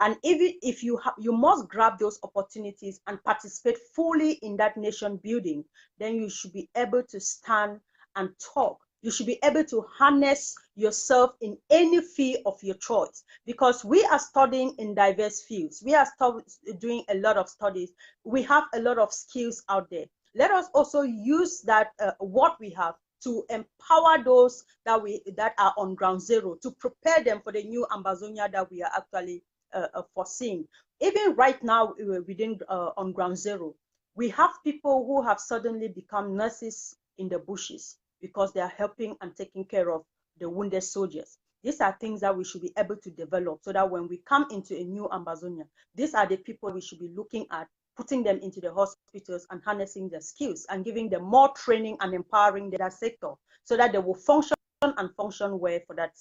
And even if you must grab those opportunities and participate fully in that nation building, then you should be able to stand and talk. You should be able to harness yourself in any field of your choice, because we are studying in diverse fields. We are doing a lot of studies. We have a lot of skills out there. Let us also use that what we have to empower those that are on ground zero, to prepare them for the new Ambazonia that we are actually foreseeing. Even right now, within on ground zero, we have people who have suddenly become nurses in the bushes because they are helping and taking care of the wounded soldiers. These are things that we should be able to develop, so that when we come into a new Ambazonia, these are the people we should be looking at, putting them into the hospitals and harnessing their skills and giving them more training and empowering that sector, so that they will function and function well for that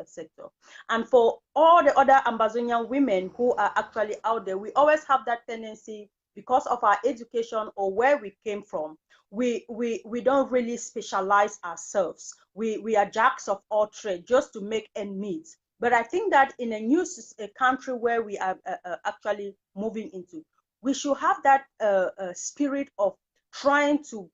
sector. And for all the other Ambazonian women who are actually out there, we always have that tendency, because of our education or where we came from, we don't really specialize ourselves. We are jacks of all trades just to make ends meet. But I think that in a new country where we are actually moving into, we should have that spirit of trying to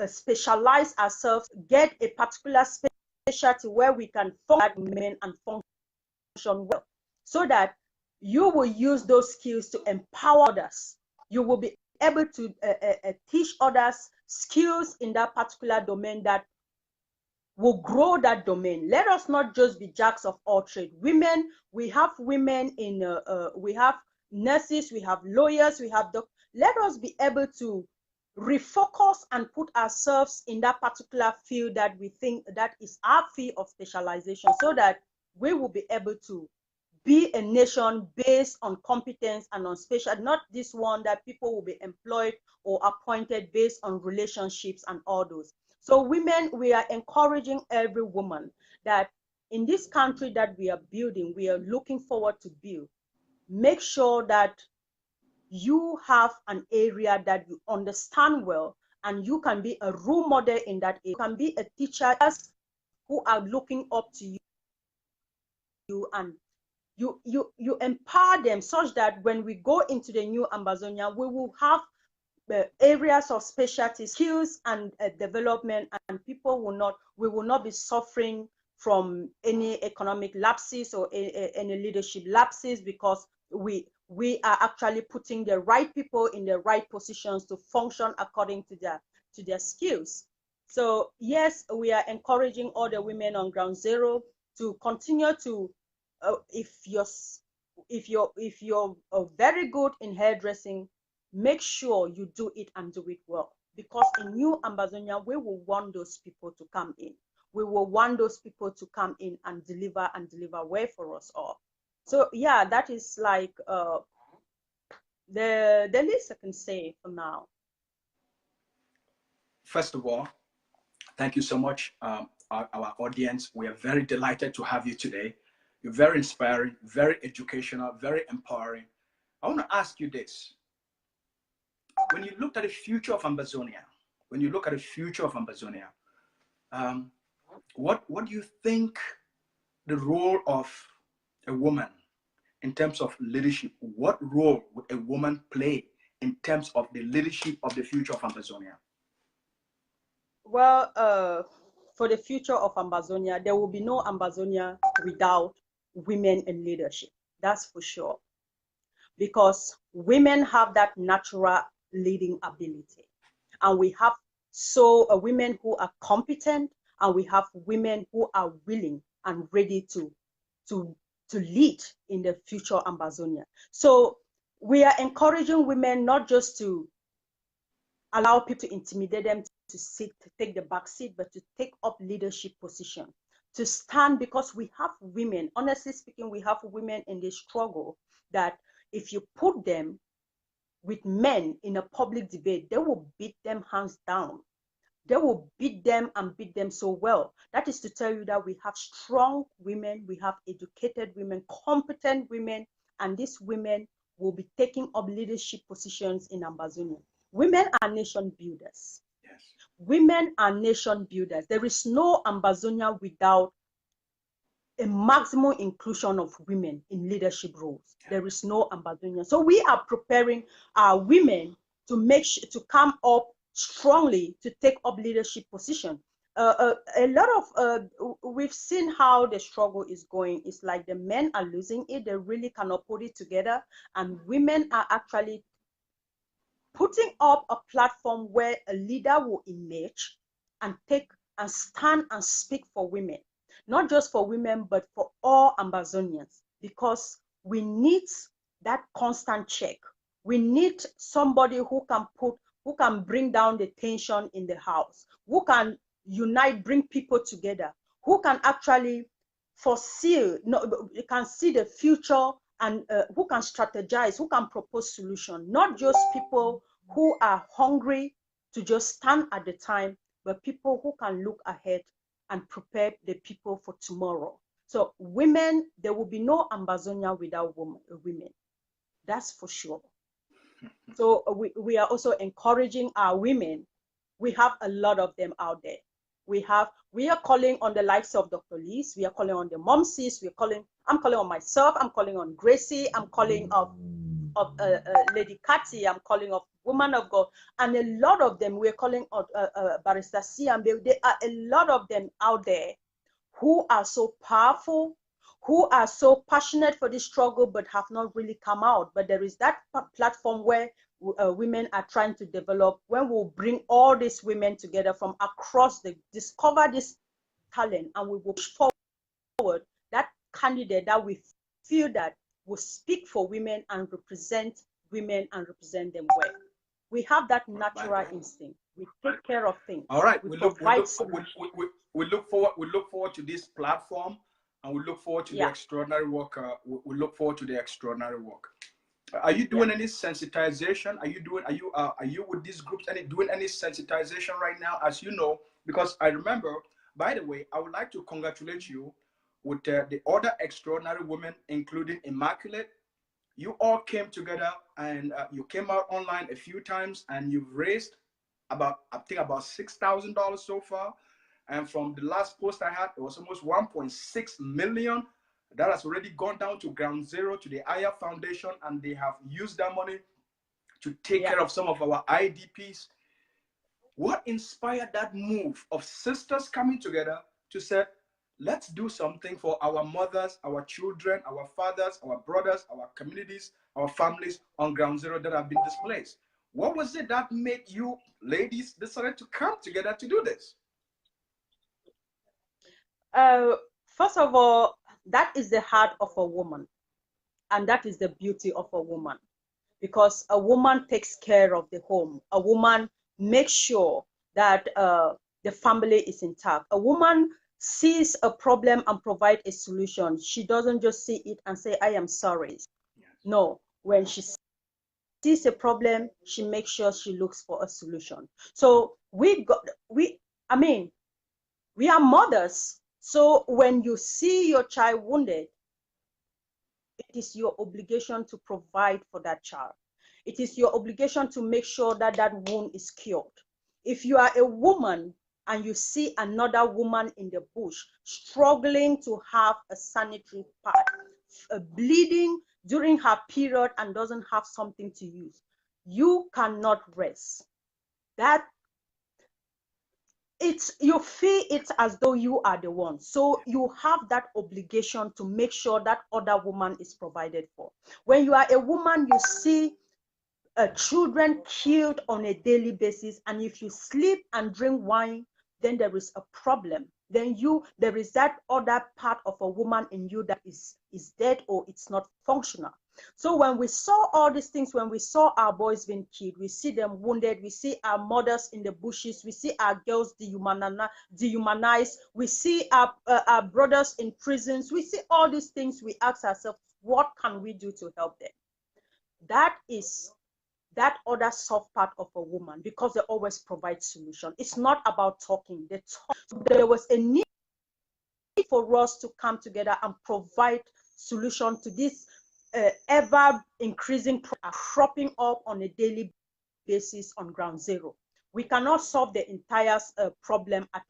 specialize ourselves, get a particular specialty where we can function and function well, so that you will use those skills to empower others. You will be able to teach others skills in that particular domain that will grow that domain. Let us not just be jacks of all trades. Women, we have women in, we have nurses, we have lawyers, we have doctors. Let us be able to refocus and put ourselves in that particular field that we think that is our field of specialization, so that we will be able to be a nation based on competence and on special, not this one that people will be employed or appointed based on relationships and all those. So women, we are encouraging every woman that in this country that we are building, we are looking forward to build, make sure that you have an area that you understand well, and you can be a role model in that area. You can be a teacher who are looking up to you, and you empower them such that when we go into the new Ambazonia, we will have areas of specialty skills and development, and we will not be suffering from any economic lapses or any leadership lapses, because we are actually putting the right people in the right positions to function according to their skills. So yes, we are encouraging all the women on ground zero to continue to if you're very good in hairdressing, make sure you do it and do it well, because in new Ambazonia, we will want those people to come in. We will want those people to come in and deliver well for us all. So yeah, that is like the least I can say for now. First of all, thank you so much, our audience. We are very delighted to have you today. You're very inspiring, very educational, very empowering. I want to ask you this. when you look at the future of Ambazonia, what do you think the role of a woman in terms of leadership? What role would a woman play in terms of the leadership of the future of Ambazonia? Well, for the future of Ambazonia, there will be no Ambazonia without women in leadership. That's for sure. Because women have that natural leading ability. And we have women who are competent, and we have women who are willing and ready to lead in the future Ambazonia. So we are encouraging women not just to allow people to intimidate them to take the back seat, but to take up leadership position, to stand, because we have women, honestly speaking, we have women in this struggle that if you put them with men in a public debate, they will beat them hands down. They will beat them and beat them so well. That is to tell you that we have strong women, we have educated women, competent women, and these women will be taking up leadership positions in Ambazonia. Women are nation builders. Yes. Women are nation builders. There is no Ambazonia without a maximum inclusion of women in leadership roles. Yeah. There is no Ambazonia. So we are preparing our women to come up strongly to take up leadership position. A lot of we've seen how the struggle is going. It's like the men are losing it. They really cannot put it together, and women are actually putting up a platform where a leader will emerge and stand and speak for women, not just for women, but for all Ambazonians, because we need that constant check. We need somebody who can bring down the tension in the house, who can unite, bring people together, who can actually foresee, can see the future, and who can strategize, who can propose solutions, not just people who are hungry to just stand at the time, but people who can look ahead and prepare the people for tomorrow. So women, there will be no Ambazonia without women. That's for sure. So we are also encouraging our women. We have a lot of them out there. We are calling on the likes of Dr. Lees. We are calling on the Momsies. I'm calling on myself. I'm calling on Gracie. I'm calling of Lady Cathy. I'm calling of Woman of God. And a lot of them, we're calling on Barrister Siambe. There are a lot of them out there who are so powerful, who are so passionate for this struggle, but have not really come out. But there is that platform where women are trying to develop, when we'll bring all these women together from across discover this talent, and we will push forward that candidate that we feel that will speak for women and represent women and represent them well. We have that natural instinct. We take care of things. All right. We look forward to this platform, and we look forward to the extraordinary work. We look forward to the extraordinary work. Are you doing any sensitization? Are you with these groups doing any sensitization right now? As you know, because I remember, by the way, I would like to congratulate you with the other extraordinary women, including Immaculate. You all came together, and you came out online a few times, and you've raised about $6,000 so far. And from the last post I had, it was almost 1.6 million. That has already gone down to Ground Zero, to the Aya Foundation, and they have used that money to take care of some of our IDPs. What inspired that move of sisters coming together to say, let's do something for our mothers, our children, our fathers, our brothers, our communities, our families on Ground Zero that have been displaced? What was it that made you ladies decided to come together to do this? First of all, that is the heart of a woman, and that is the beauty of a woman, because a woman takes care of the home. A woman makes sure that the family is intact. A woman sees a problem and provides a solution. She doesn't just see it and say, I am sorry. No, when she sees a problem, she makes sure she looks for a solution. So we are mothers. So when you see your child wounded, it is your obligation to provide for that child. It is your obligation to make sure that that wound is cured. If you are a woman and you see another woman in the bush struggling to have a sanitary pad, bleeding during her period and doesn't have something to use, you cannot rest. That you feel it's as though you are the one. So you have that obligation to make sure that other woman is provided for. When you are a woman, you see children killed on a daily basis, and if you sleep and drink wine, then there is a problem. Then there is that other part of a woman in you that is dead or it's not functional. So when we saw all these things, when we saw our boys being killed, we see them wounded, we see our mothers in the bushes, we see our girls dehumanized, we see our brothers in prisons, we see all these things, we ask ourselves, what can we do to help them? That is that other soft part of a woman, because they always provide solution. It's not about talking. There was a need for us to come together and provide solution to this ever increasing cropping up on a daily basis on ground zero. We cannot solve the entire problem at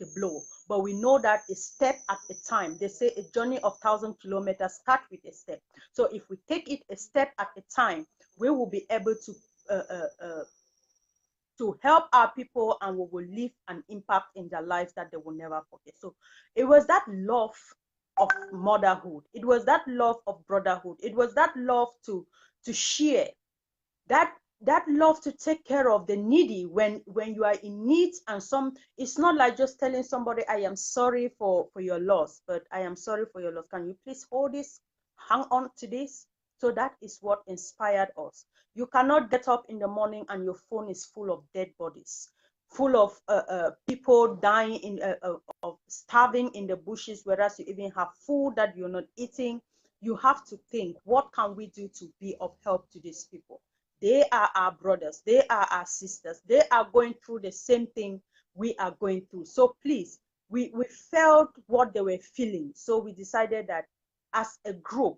a blow, but we know that a step at a time. They say a journey of 1,000 kilometers starts with a step. So if we take it a step at a time, we will be able to help our people, and we will leave an impact in their lives that they will never forget. So it was that love of motherhood. It was that love of brotherhood. It was that love to share, that love to take care of the needy when you are in need. And it's not like just telling somebody, I am sorry for your loss, but I am sorry for your loss. Can you please hold this? Hang on to this. So that is what inspired us. You cannot get up in the morning and your phone is full of dead bodies, full of people dying of starving in the bushes, whereas you even have food that you're not eating. You have to think, what can we do to be of help to these people? They are our brothers. They are our sisters. They are going through the same thing we are going through. So please, we felt what they were feeling. So we decided that as a group,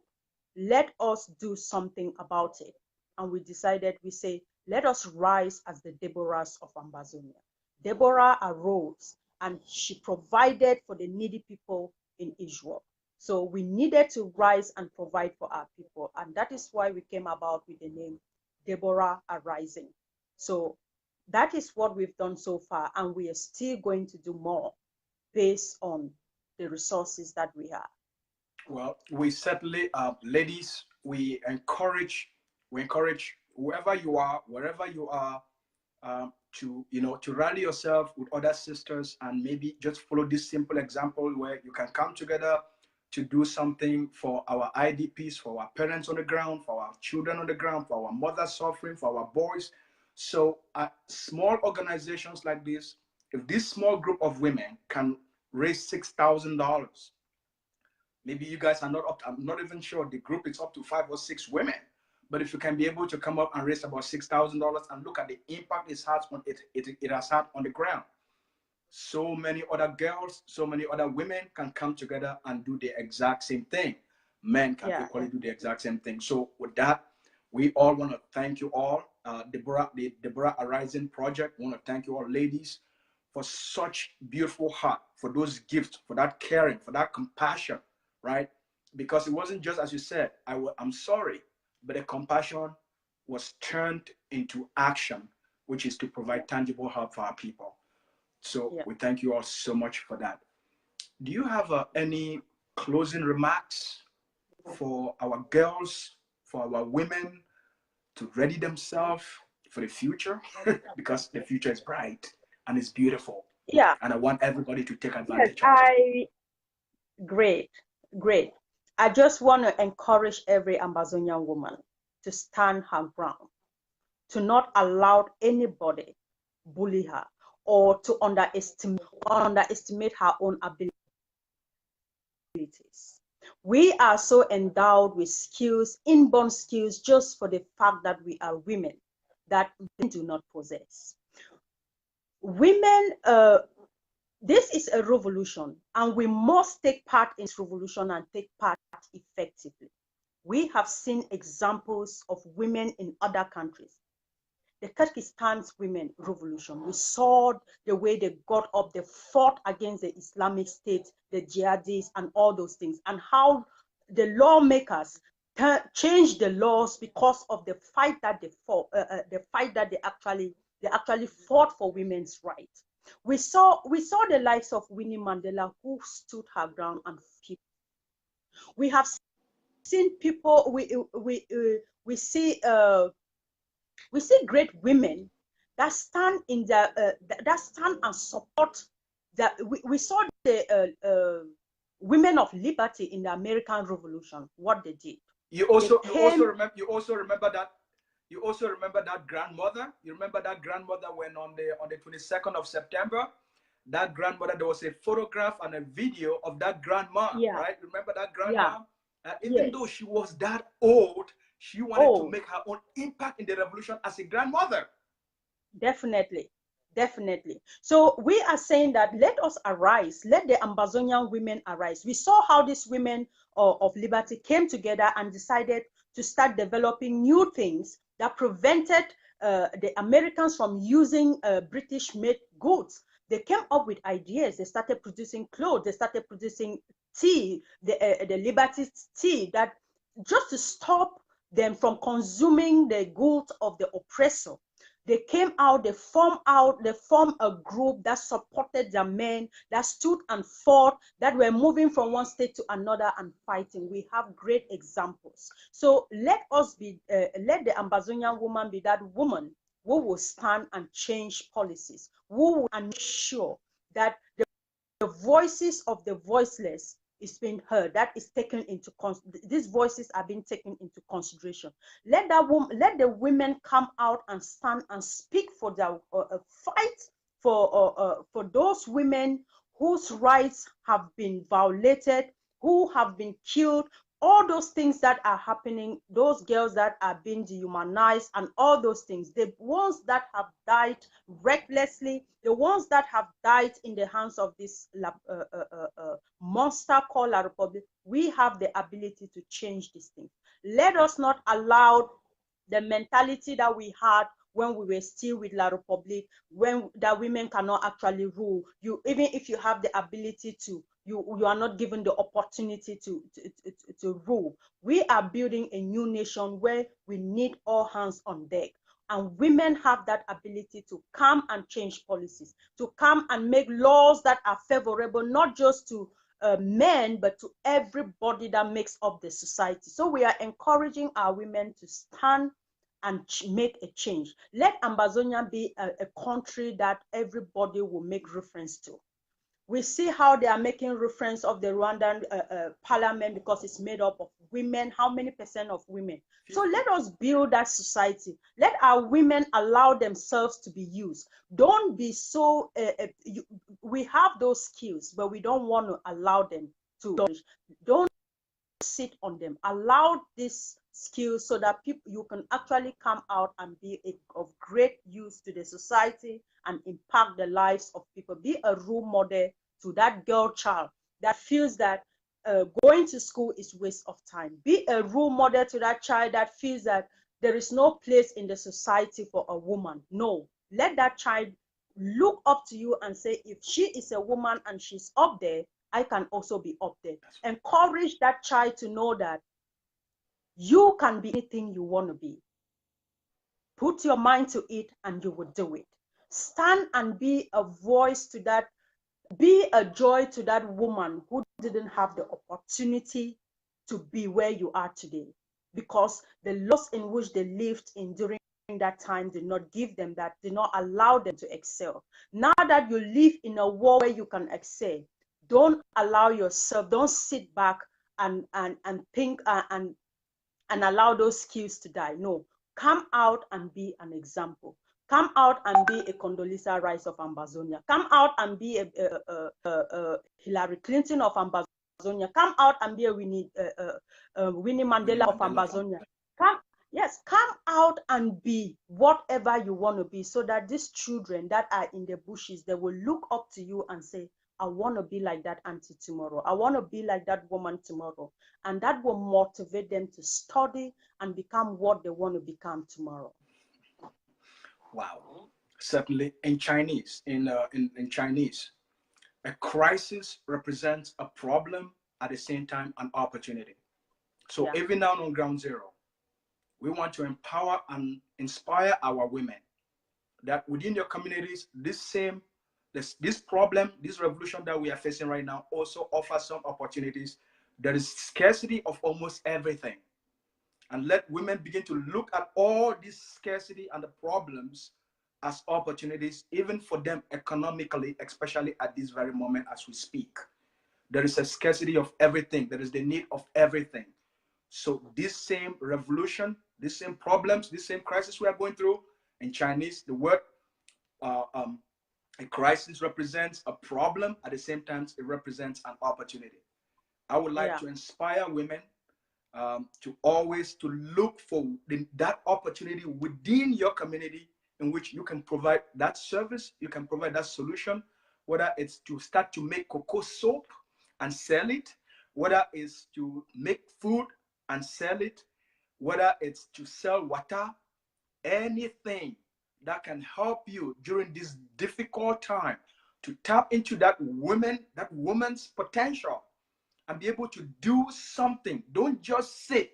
let us do something about it. And we decided, we say, let us rise as the Deborahs of Ambazonia. Deborah arose and she provided for the needy people in Israel. So we needed to rise and provide for our people. And that is why we came about with the name Deborah Arising. So that is what we've done so far. And we are still going to do more based on the resources that we have. Well, we certainly, ladies, we encourage whoever you are, wherever you are, to rally yourself with other sisters and maybe just follow this simple example where you can come together to do something for our IDPs, for our parents on the ground, for our children on the ground, for our mothers suffering, for our boys. So small organizations like this, if this small group of women can raise $6,000, maybe you guys are not up to, I'm not even sure the group is up to 5 or 6 women. But if you can be able to come up and raise about $6,000 and look at the impact it has had on the ground. So many other girls, so many other women can come together and do the exact same thing. Men can equally do the exact same thing. So with that, we all want to thank you all. The Deborah Arising Project, we want to thank you all, ladies, for such beautiful heart, for those gifts, for that caring, for that compassion, right? Because it wasn't just, as you said, I'm sorry, but the compassion was turned into action, which is to provide tangible help for our people. So we thank you all so much for that. Do you have any closing remarks for our girls, for our women to ready themselves for the future? Because the future is bright and it's beautiful. Yeah. And I want everybody to take advantage of it. Great. I just want to encourage every Ambazonian woman to stand her ground, to not allow anybody bully her or to underestimate her own abilities. We are so endowed with skills, inborn skills, just for the fact that we are women, that men do not possess. Women, this is a revolution, and we must take part in this revolution and take part effectively. We have seen examples of women in other countries. The Kyrgyzstan's women revolution, we saw the way they got up, they fought against the Islamic State, the jihadis, and all those things, and how the lawmakers changed the laws because of the fight that they fought, they actually fought for women's rights. We saw the likes of Winnie Mandela, who stood her ground and people. We have seen people. We see great women that stand in the that stand and support. That we saw the women of liberty in the American Revolution. What they did. You also remember that grandmother. You remember that grandmother when on the 22nd of September, that grandmother, there was a photograph and a video of that grandma, right? Remember that grandma? Even though she was that old, she wanted to make her own impact in the revolution as a grandmother. Definitely. Definitely. So we are saying that let us arise, let the Ambazonian women arise. We saw how these women of liberty came together and decided to start developing new things that prevented the Americans from using British-made goods. They came up with ideas. They started producing clothes. They started producing tea, the Liberty tea, that just to stop them from consuming the goods of the oppressor. They came out, they formed a group that supported their men, that stood and fought, that were moving from one state to another and fighting. We have great examples. So let the Ambazonian woman be that woman who will stand and change policies, who will ensure that the voices of the voiceless is being heard, that is taken into these voices are being taken into consideration. Let the women come out and stand and speak for their fight for those women whose rights have been violated, who have been killed, all those things that are happening, those girls that are being dehumanized and all those things, the ones that have died recklessly, the ones that have died in the hands of this monster called La Republic. We have the ability to change these things. Let us not allow the mentality that we had when we were still with La Republique, when that women cannot actually rule. Even if you have the ability to, you are not given the opportunity to rule. We are building a new nation where we need all hands on deck. And women have that ability to come and change policies, to come and make laws that are favorable, not just to men, but to everybody that makes up the society. So we are encouraging our women to stand and make a change. Let Ambazonia be a country that everybody will make reference to. We see how they are making reference of the Rwandan parliament because it's made up of women. How many % of women? So let us build that society. Let our women allow themselves to be used. Don't be so, we have those skills, but we don't want to allow them to. Don't sit on them. Allow this skills so that you can actually come out and be of great use to the society and impact the lives of people. Be a role model to that girl child that feels that going to school is waste of time. Be a role model to that child that feels that there is no place in the society for a woman. No, let that child look up to you and say, if she is a woman and she's up there, I can also be up there. Encourage that child to know that you can be anything you want to be. Put your mind to it and you will do it. Stand and be a voice to that, be a joy to that woman who didn't have the opportunity to be where you are today, because the laws in which they lived in during that time did not give them that, did not allow them to excel. Now that you live in a world where you can excel, don't allow yourself, don't sit back and think and allow those skills to die. No, come out and be an example. Come out and be a Condoleezza Rice of Ambazonia. Come out and be a Hillary Clinton of Ambazonia. Come out and be a Winnie Mandela of Ambazonia. Come out and be whatever you want to be, so that these children that are in the bushes, they will look up to you and say, I want to be like that auntie tomorrow. I want to be like that woman tomorrow. And that will motivate them to study and become what they want to become tomorrow. Wow. Certainly in Chinese, in Chinese, a crisis represents a problem at the same time an opportunity. So Yeah. even now on ground zero, we want to empower and inspire our women that within your communities, this problem, this revolution that we are facing right now also offers some opportunities. There is scarcity of almost everything. And let women begin to look at all this scarcity and the problems as opportunities, even for them economically, especially at this very moment as we speak. There is a scarcity of everything. There is the need of everything. So this same revolution, these same problems, this same crisis we are going through, in Chinese, the word uh, um, a crisis represents a problem. At the same time, it represents an opportunity. I would like Yeah. to inspire women to always to look for that opportunity within your community in which you can provide that service, you can provide that solution, whether it's to start to make cocoa soap and sell it, whether it's to make food and sell it, whether it's to sell water, anything that can help you during this difficult time to tap into that woman's potential and be able to do something. Don't just sit.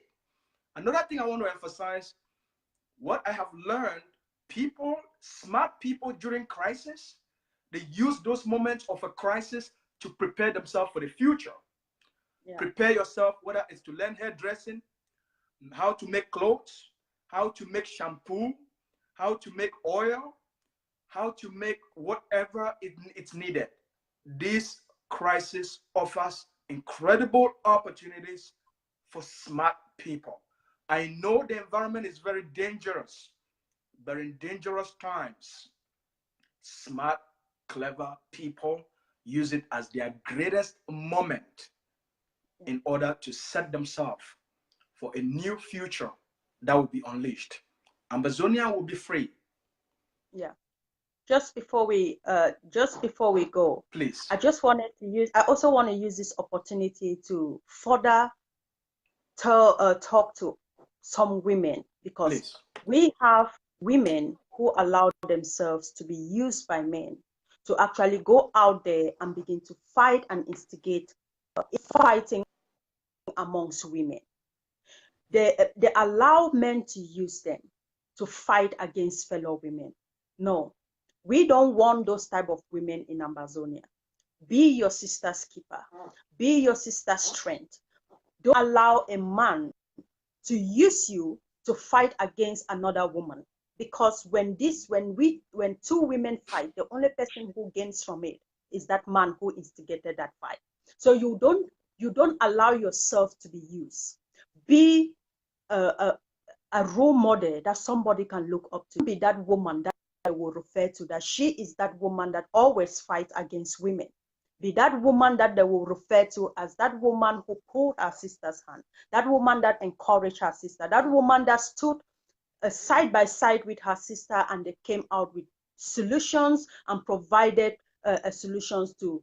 Another thing I want to emphasize, what I have learned, smart people during crisis, they use those moments of a crisis to prepare themselves for the future. Yeah. Prepare yourself, whether it's to learn hairdressing, how to make clothes, how to make shampoo, how to make oil, how to make whatever it's needed. This crisis offers incredible opportunities for smart people. I know the environment is very dangerous, but in dangerous times, smart, clever people use it as their greatest moment in order to set themselves for a new future that will be unleashed. Ambazonia will be free. Yeah. Just before we go, Please, I also want to use this opportunity to further talk to some women, because please. we have women who allow themselves to be used by men to actually go out there and begin to fight and instigate fighting amongst women. They allow men to use them to fight against fellow women. No, we don't want those type of women in Ambazonia. Be your sister's keeper. Be your sister's strength. Don't allow a man to use you to fight against another woman. Because when two women fight, the only person who gains from it is that man who instigated that fight. So you don't allow yourself to be used. Be a role model that somebody can look up to. Be that woman that I will refer to, that she is that woman that always fights against women. Be that woman that they will refer to as that woman who pulled her sister's hand, that woman that encouraged her sister, that woman that stood side by side with her sister, and they came out with solutions and provided solutions to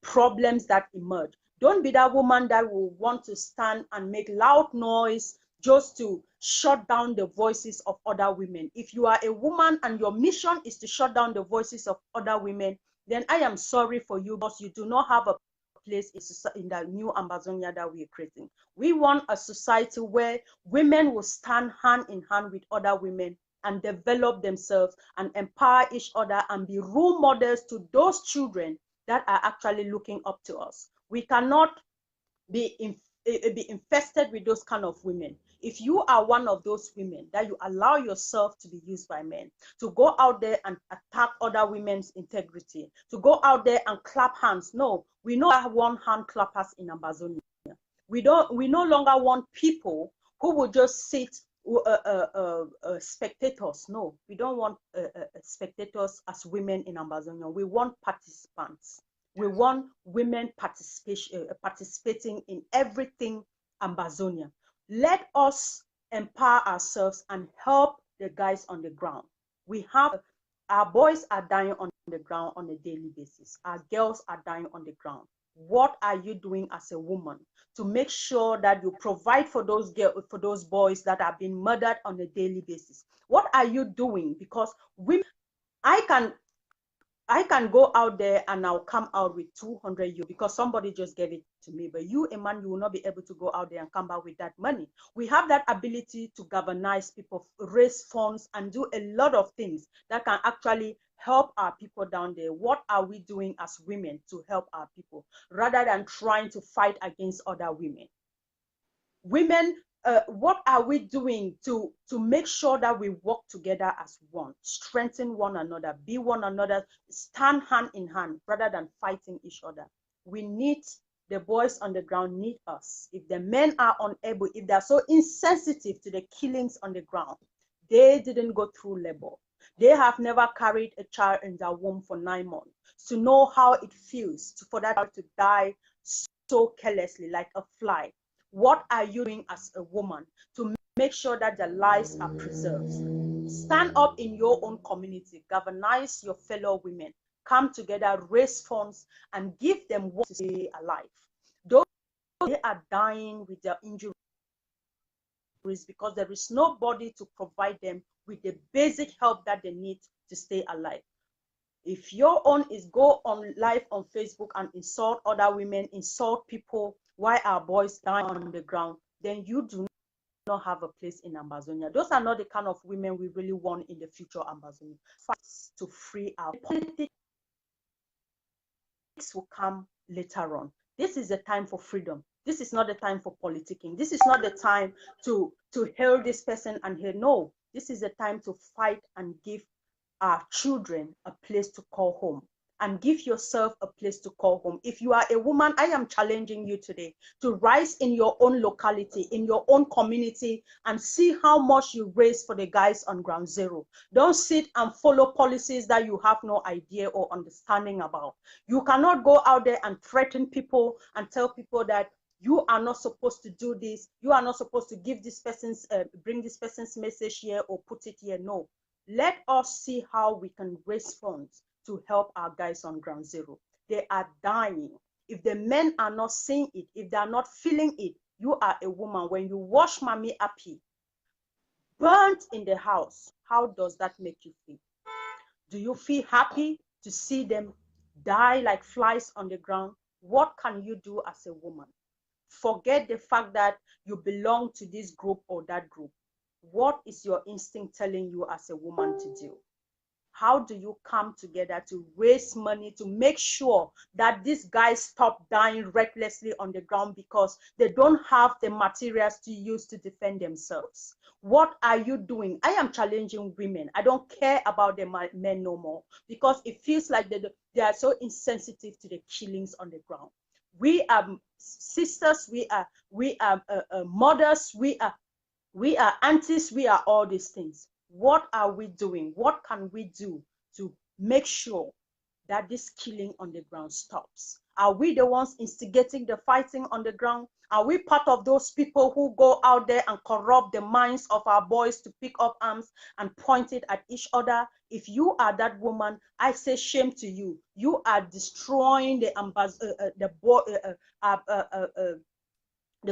problems that emerge. Don't be that woman that will want to stand and make loud noise just to shut down the voices of other women. If you are a woman and your mission is to shut down the voices of other women, then I am sorry for you, because you do not have a place in the new Ambazonia that we are creating. We want a society where women will stand hand in hand with other women and develop themselves and empower each other and be role models to those children that are actually looking up to us. We cannot be infested with those kind of women. If you are one of those women that you allow yourself to be used by men, to go out there and attack other women's integrity, to go out there and clap hands. No, we no longer want hand clappers in Ambazonia. We no longer want people who will just sit spectators. No, we don't want spectators as women in Ambazonia. We want participants. We want women participating in everything Ambazonia. Let us empower ourselves and help the guys on the ground. We have Our boys are dying on the ground on a daily basis. Our girls are dying on the ground. What are you doing as a woman to make sure that you provide for those girls, for those boys that are being murdered on a daily basis? What are you doing? Because women, I can go out there and I'll come out with 200 euros because somebody just gave it to me. But you, a man, you will not be able to go out there and come back with that money. We have that ability to galvanize people, raise funds, and do a lot of things that can actually help our people down there. What are we doing as women to help our people rather than trying to fight against other women? Women, what are we doing to make sure that we work together as one, strengthen one another, be one another, stand hand in hand rather than fighting each other? We need, the boys on the ground need us. If the men are unable, if they're so insensitive to the killings on the ground, they didn't go through labor. They have never carried a child in their womb for 9 months to know how it feels for that child to die so carelessly like a fly. What are you doing as a woman to make sure that their lives are preserved? Stand up in your own community, galvanize your fellow women, come together, raise funds, and give them what to stay alive. Those they are dying with their injuries because there is nobody to provide them with the basic help that they need to stay alive. If your own is go on live on Facebook and insult other women, insult people, why are boys dying on the ground, then you do not have a place in Ambazonia. Those are not the kind of women we really want in the future Ambazonia. Fights to free our politics will come later on. This is the time for freedom. This is not the time for politicking. This is not the time to hail this person and hail. No, this is the time to fight and give our children a place to call home, and give yourself a place to call home. If you are a woman, I am challenging you today to rise in your own locality, in your own community, and see how much you raise for the guys on ground zero. Don't sit and follow policies that you have no idea or understanding about. You cannot go out there and threaten people and tell people that you are not supposed to do this, you are not supposed to give this person's bring this person's message here or put it here. No, let us see how we can raise funds to help our guys on ground zero. They are dying. If the men are not seeing it, if they are not feeling it, you are a woman. When you wash mommy happy, burnt in the house, how does that make you feel? Do you feel happy to see them die like flies on the ground? What can you do as a woman? Forget the fact that you belong to this group or that group. What is your instinct telling you as a woman to do? How do you come together to raise money to make sure that these guys stop dying recklessly on the ground because they don't have the materials to use to defend themselves? What are you doing? I am challenging women. I don't care about the men no more because it feels like they are so insensitive to the killings on the ground. We are sisters, we are mothers, we are aunties, we are all these things. What are we doing? What can we do to make sure that this killing on the ground stops? Are we the ones instigating the fighting on the ground? Are we part of those people who go out there and corrupt the minds of our boys to pick up arms and point it at each other? If you are that woman, I say shame to you. You are destroying the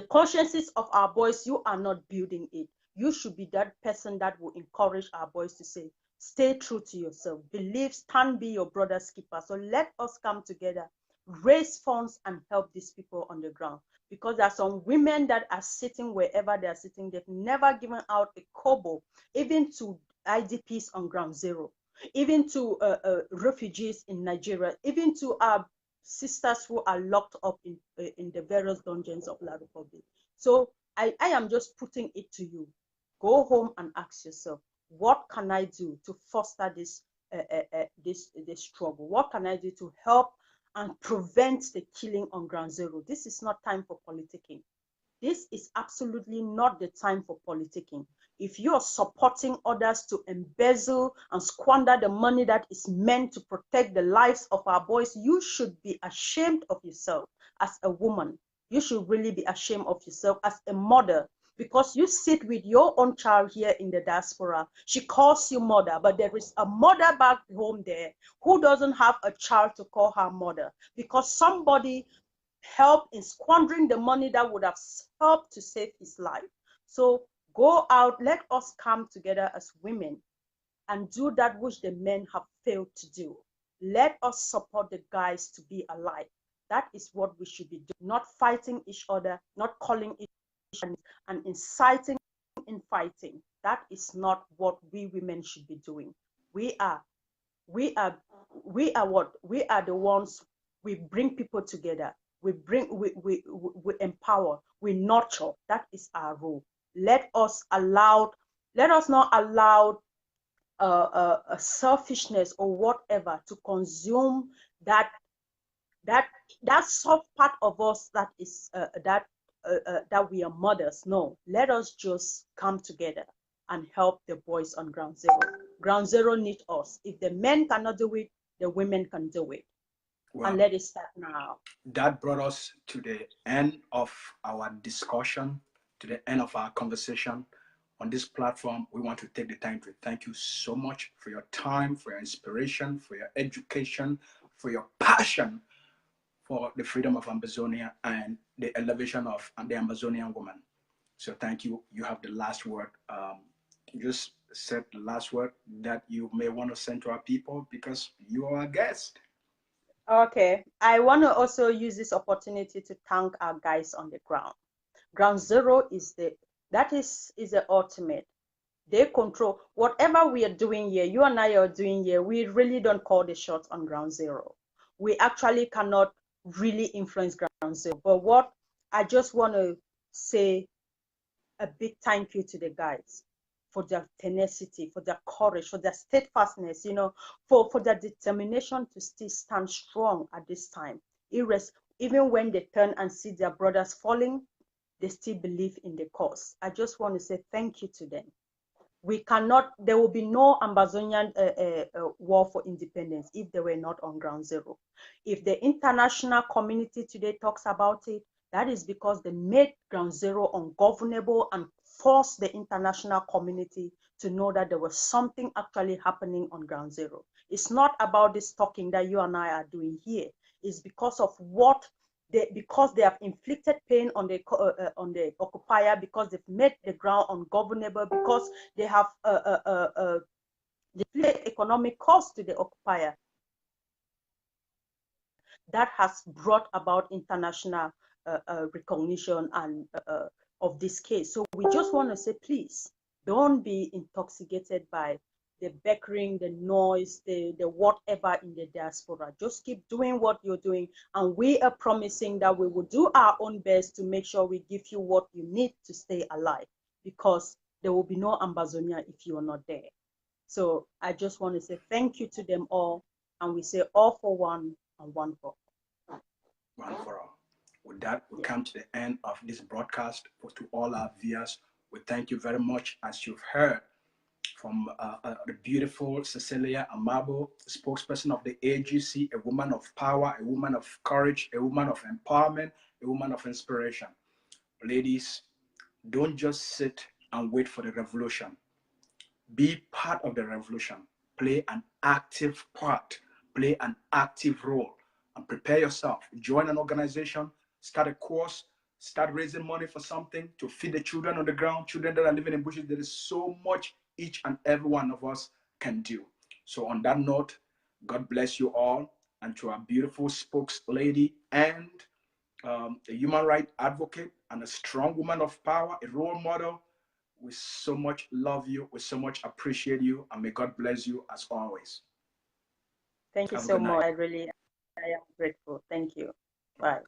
consciences of our boys. You are not building it. You should be that person that will encourage our boys to say, stay true to yourself, believe, stand, be your brother's keeper. So let us come together, raise funds, and help these people on the ground. Because there are some women that are sitting wherever they are sitting. They've never given out a kobo, even to IDPs on ground zero, even to refugees in Nigeria, even to our sisters who are locked up in the various dungeons of La Republic. So I am just putting it to you. Go home and ask yourself, what can I do to foster this struggle? What can I do to help and prevent the killing on ground zero? This is not time for politicking. This is absolutely not the time for politicking. If you're supporting others to embezzle and squander the money that is meant to protect the lives of our boys, you should be ashamed of yourself as a woman. You should really be ashamed of yourself as a mother. because you sit with your own child here in the diaspora. She calls you mother, but there is a mother back home there who doesn't have a child to call her mother because somebody helped in squandering the money that would have helped to save his life. So go out, let us come together as women and do that which the men have failed to do. Let us support the guys to be alive. That is what we should be doing, not fighting each other, not calling each other and inciting in fighting. That is not what we women should be doing. We are what? We are the ones, we bring people together. We empower, we nurture. That is our role. Let us not allow a selfishness or whatever to consume that soft part of us that is that we are mothers. No, let us just come together and help the boys on ground zero. Ground zero need us. If the men cannot do it, the women can do it. Well, and let it start now. That brought us to the end of our discussion, to the end of our conversation. On this platform, we want to take the time to thank you so much for your time, for your inspiration, for your education, for your passion for the freedom of Ambazonia and the elevation of the Ambazonian woman. So thank you. You have the last word. Just said the last word that you may want to send to our people because you are a guest. Okay. I want to also use this opportunity to thank our guys on the ground. Ground zero is the ultimate. They control whatever we are doing here. You and I are doing here. We really don't call the shots on ground zero. We actually cannot really influence ground zero. But what I just want to say a big thank you to the guys for their tenacity, for their courage, for their steadfastness, for their determination to still stand strong at this time. Even when they turn and see their brothers falling, they still believe in the cause. I just want to say thank you to them. There will be no Ambazonian war for independence if they were not on ground zero. If the international community today talks about it, that is because they made ground zero ungovernable and forced the international community to know that there was something actually happening on ground zero. It's not about this talking that you and I are doing here. It's because of because they have inflicted pain on the occupier, because they've made the ground ungovernable, because they have displayed economic cost to the occupier. That has brought about international recognition and of this case. So we just want to say, please don't be intoxicated by the bickering, the noise, the whatever in the diaspora. Just keep doing what you're doing, and we are promising that we will do our own best to make sure we give you what you need to stay alive, because there will be no Ambazonia if you are not there. So I just want to say thank you to them all, and we say all for one and one for all. One for all. With that, we come to the end of this broadcast. To all our viewers, we thank you very much. As you've heard from the beautiful Cecilia Amabo, spokesperson of the AGC, a woman of power, a woman of courage, a woman of empowerment, a woman of inspiration. Ladies, don't just sit and wait for the revolution. Be part of the revolution. Play an active part. Play an active role. And prepare yourself. Join an organization. Start a course. Start raising money for something to feed the children on the ground, children that are living in bushes. There is so much each and every one of us can do. So on that note, God bless you all. And to our beautiful spokeslady and a human rights advocate and a strong woman of power, a role model, we so much love you. We so much appreciate you. And may God bless you as always. Thank you so much. I am grateful. Thank you. Bye.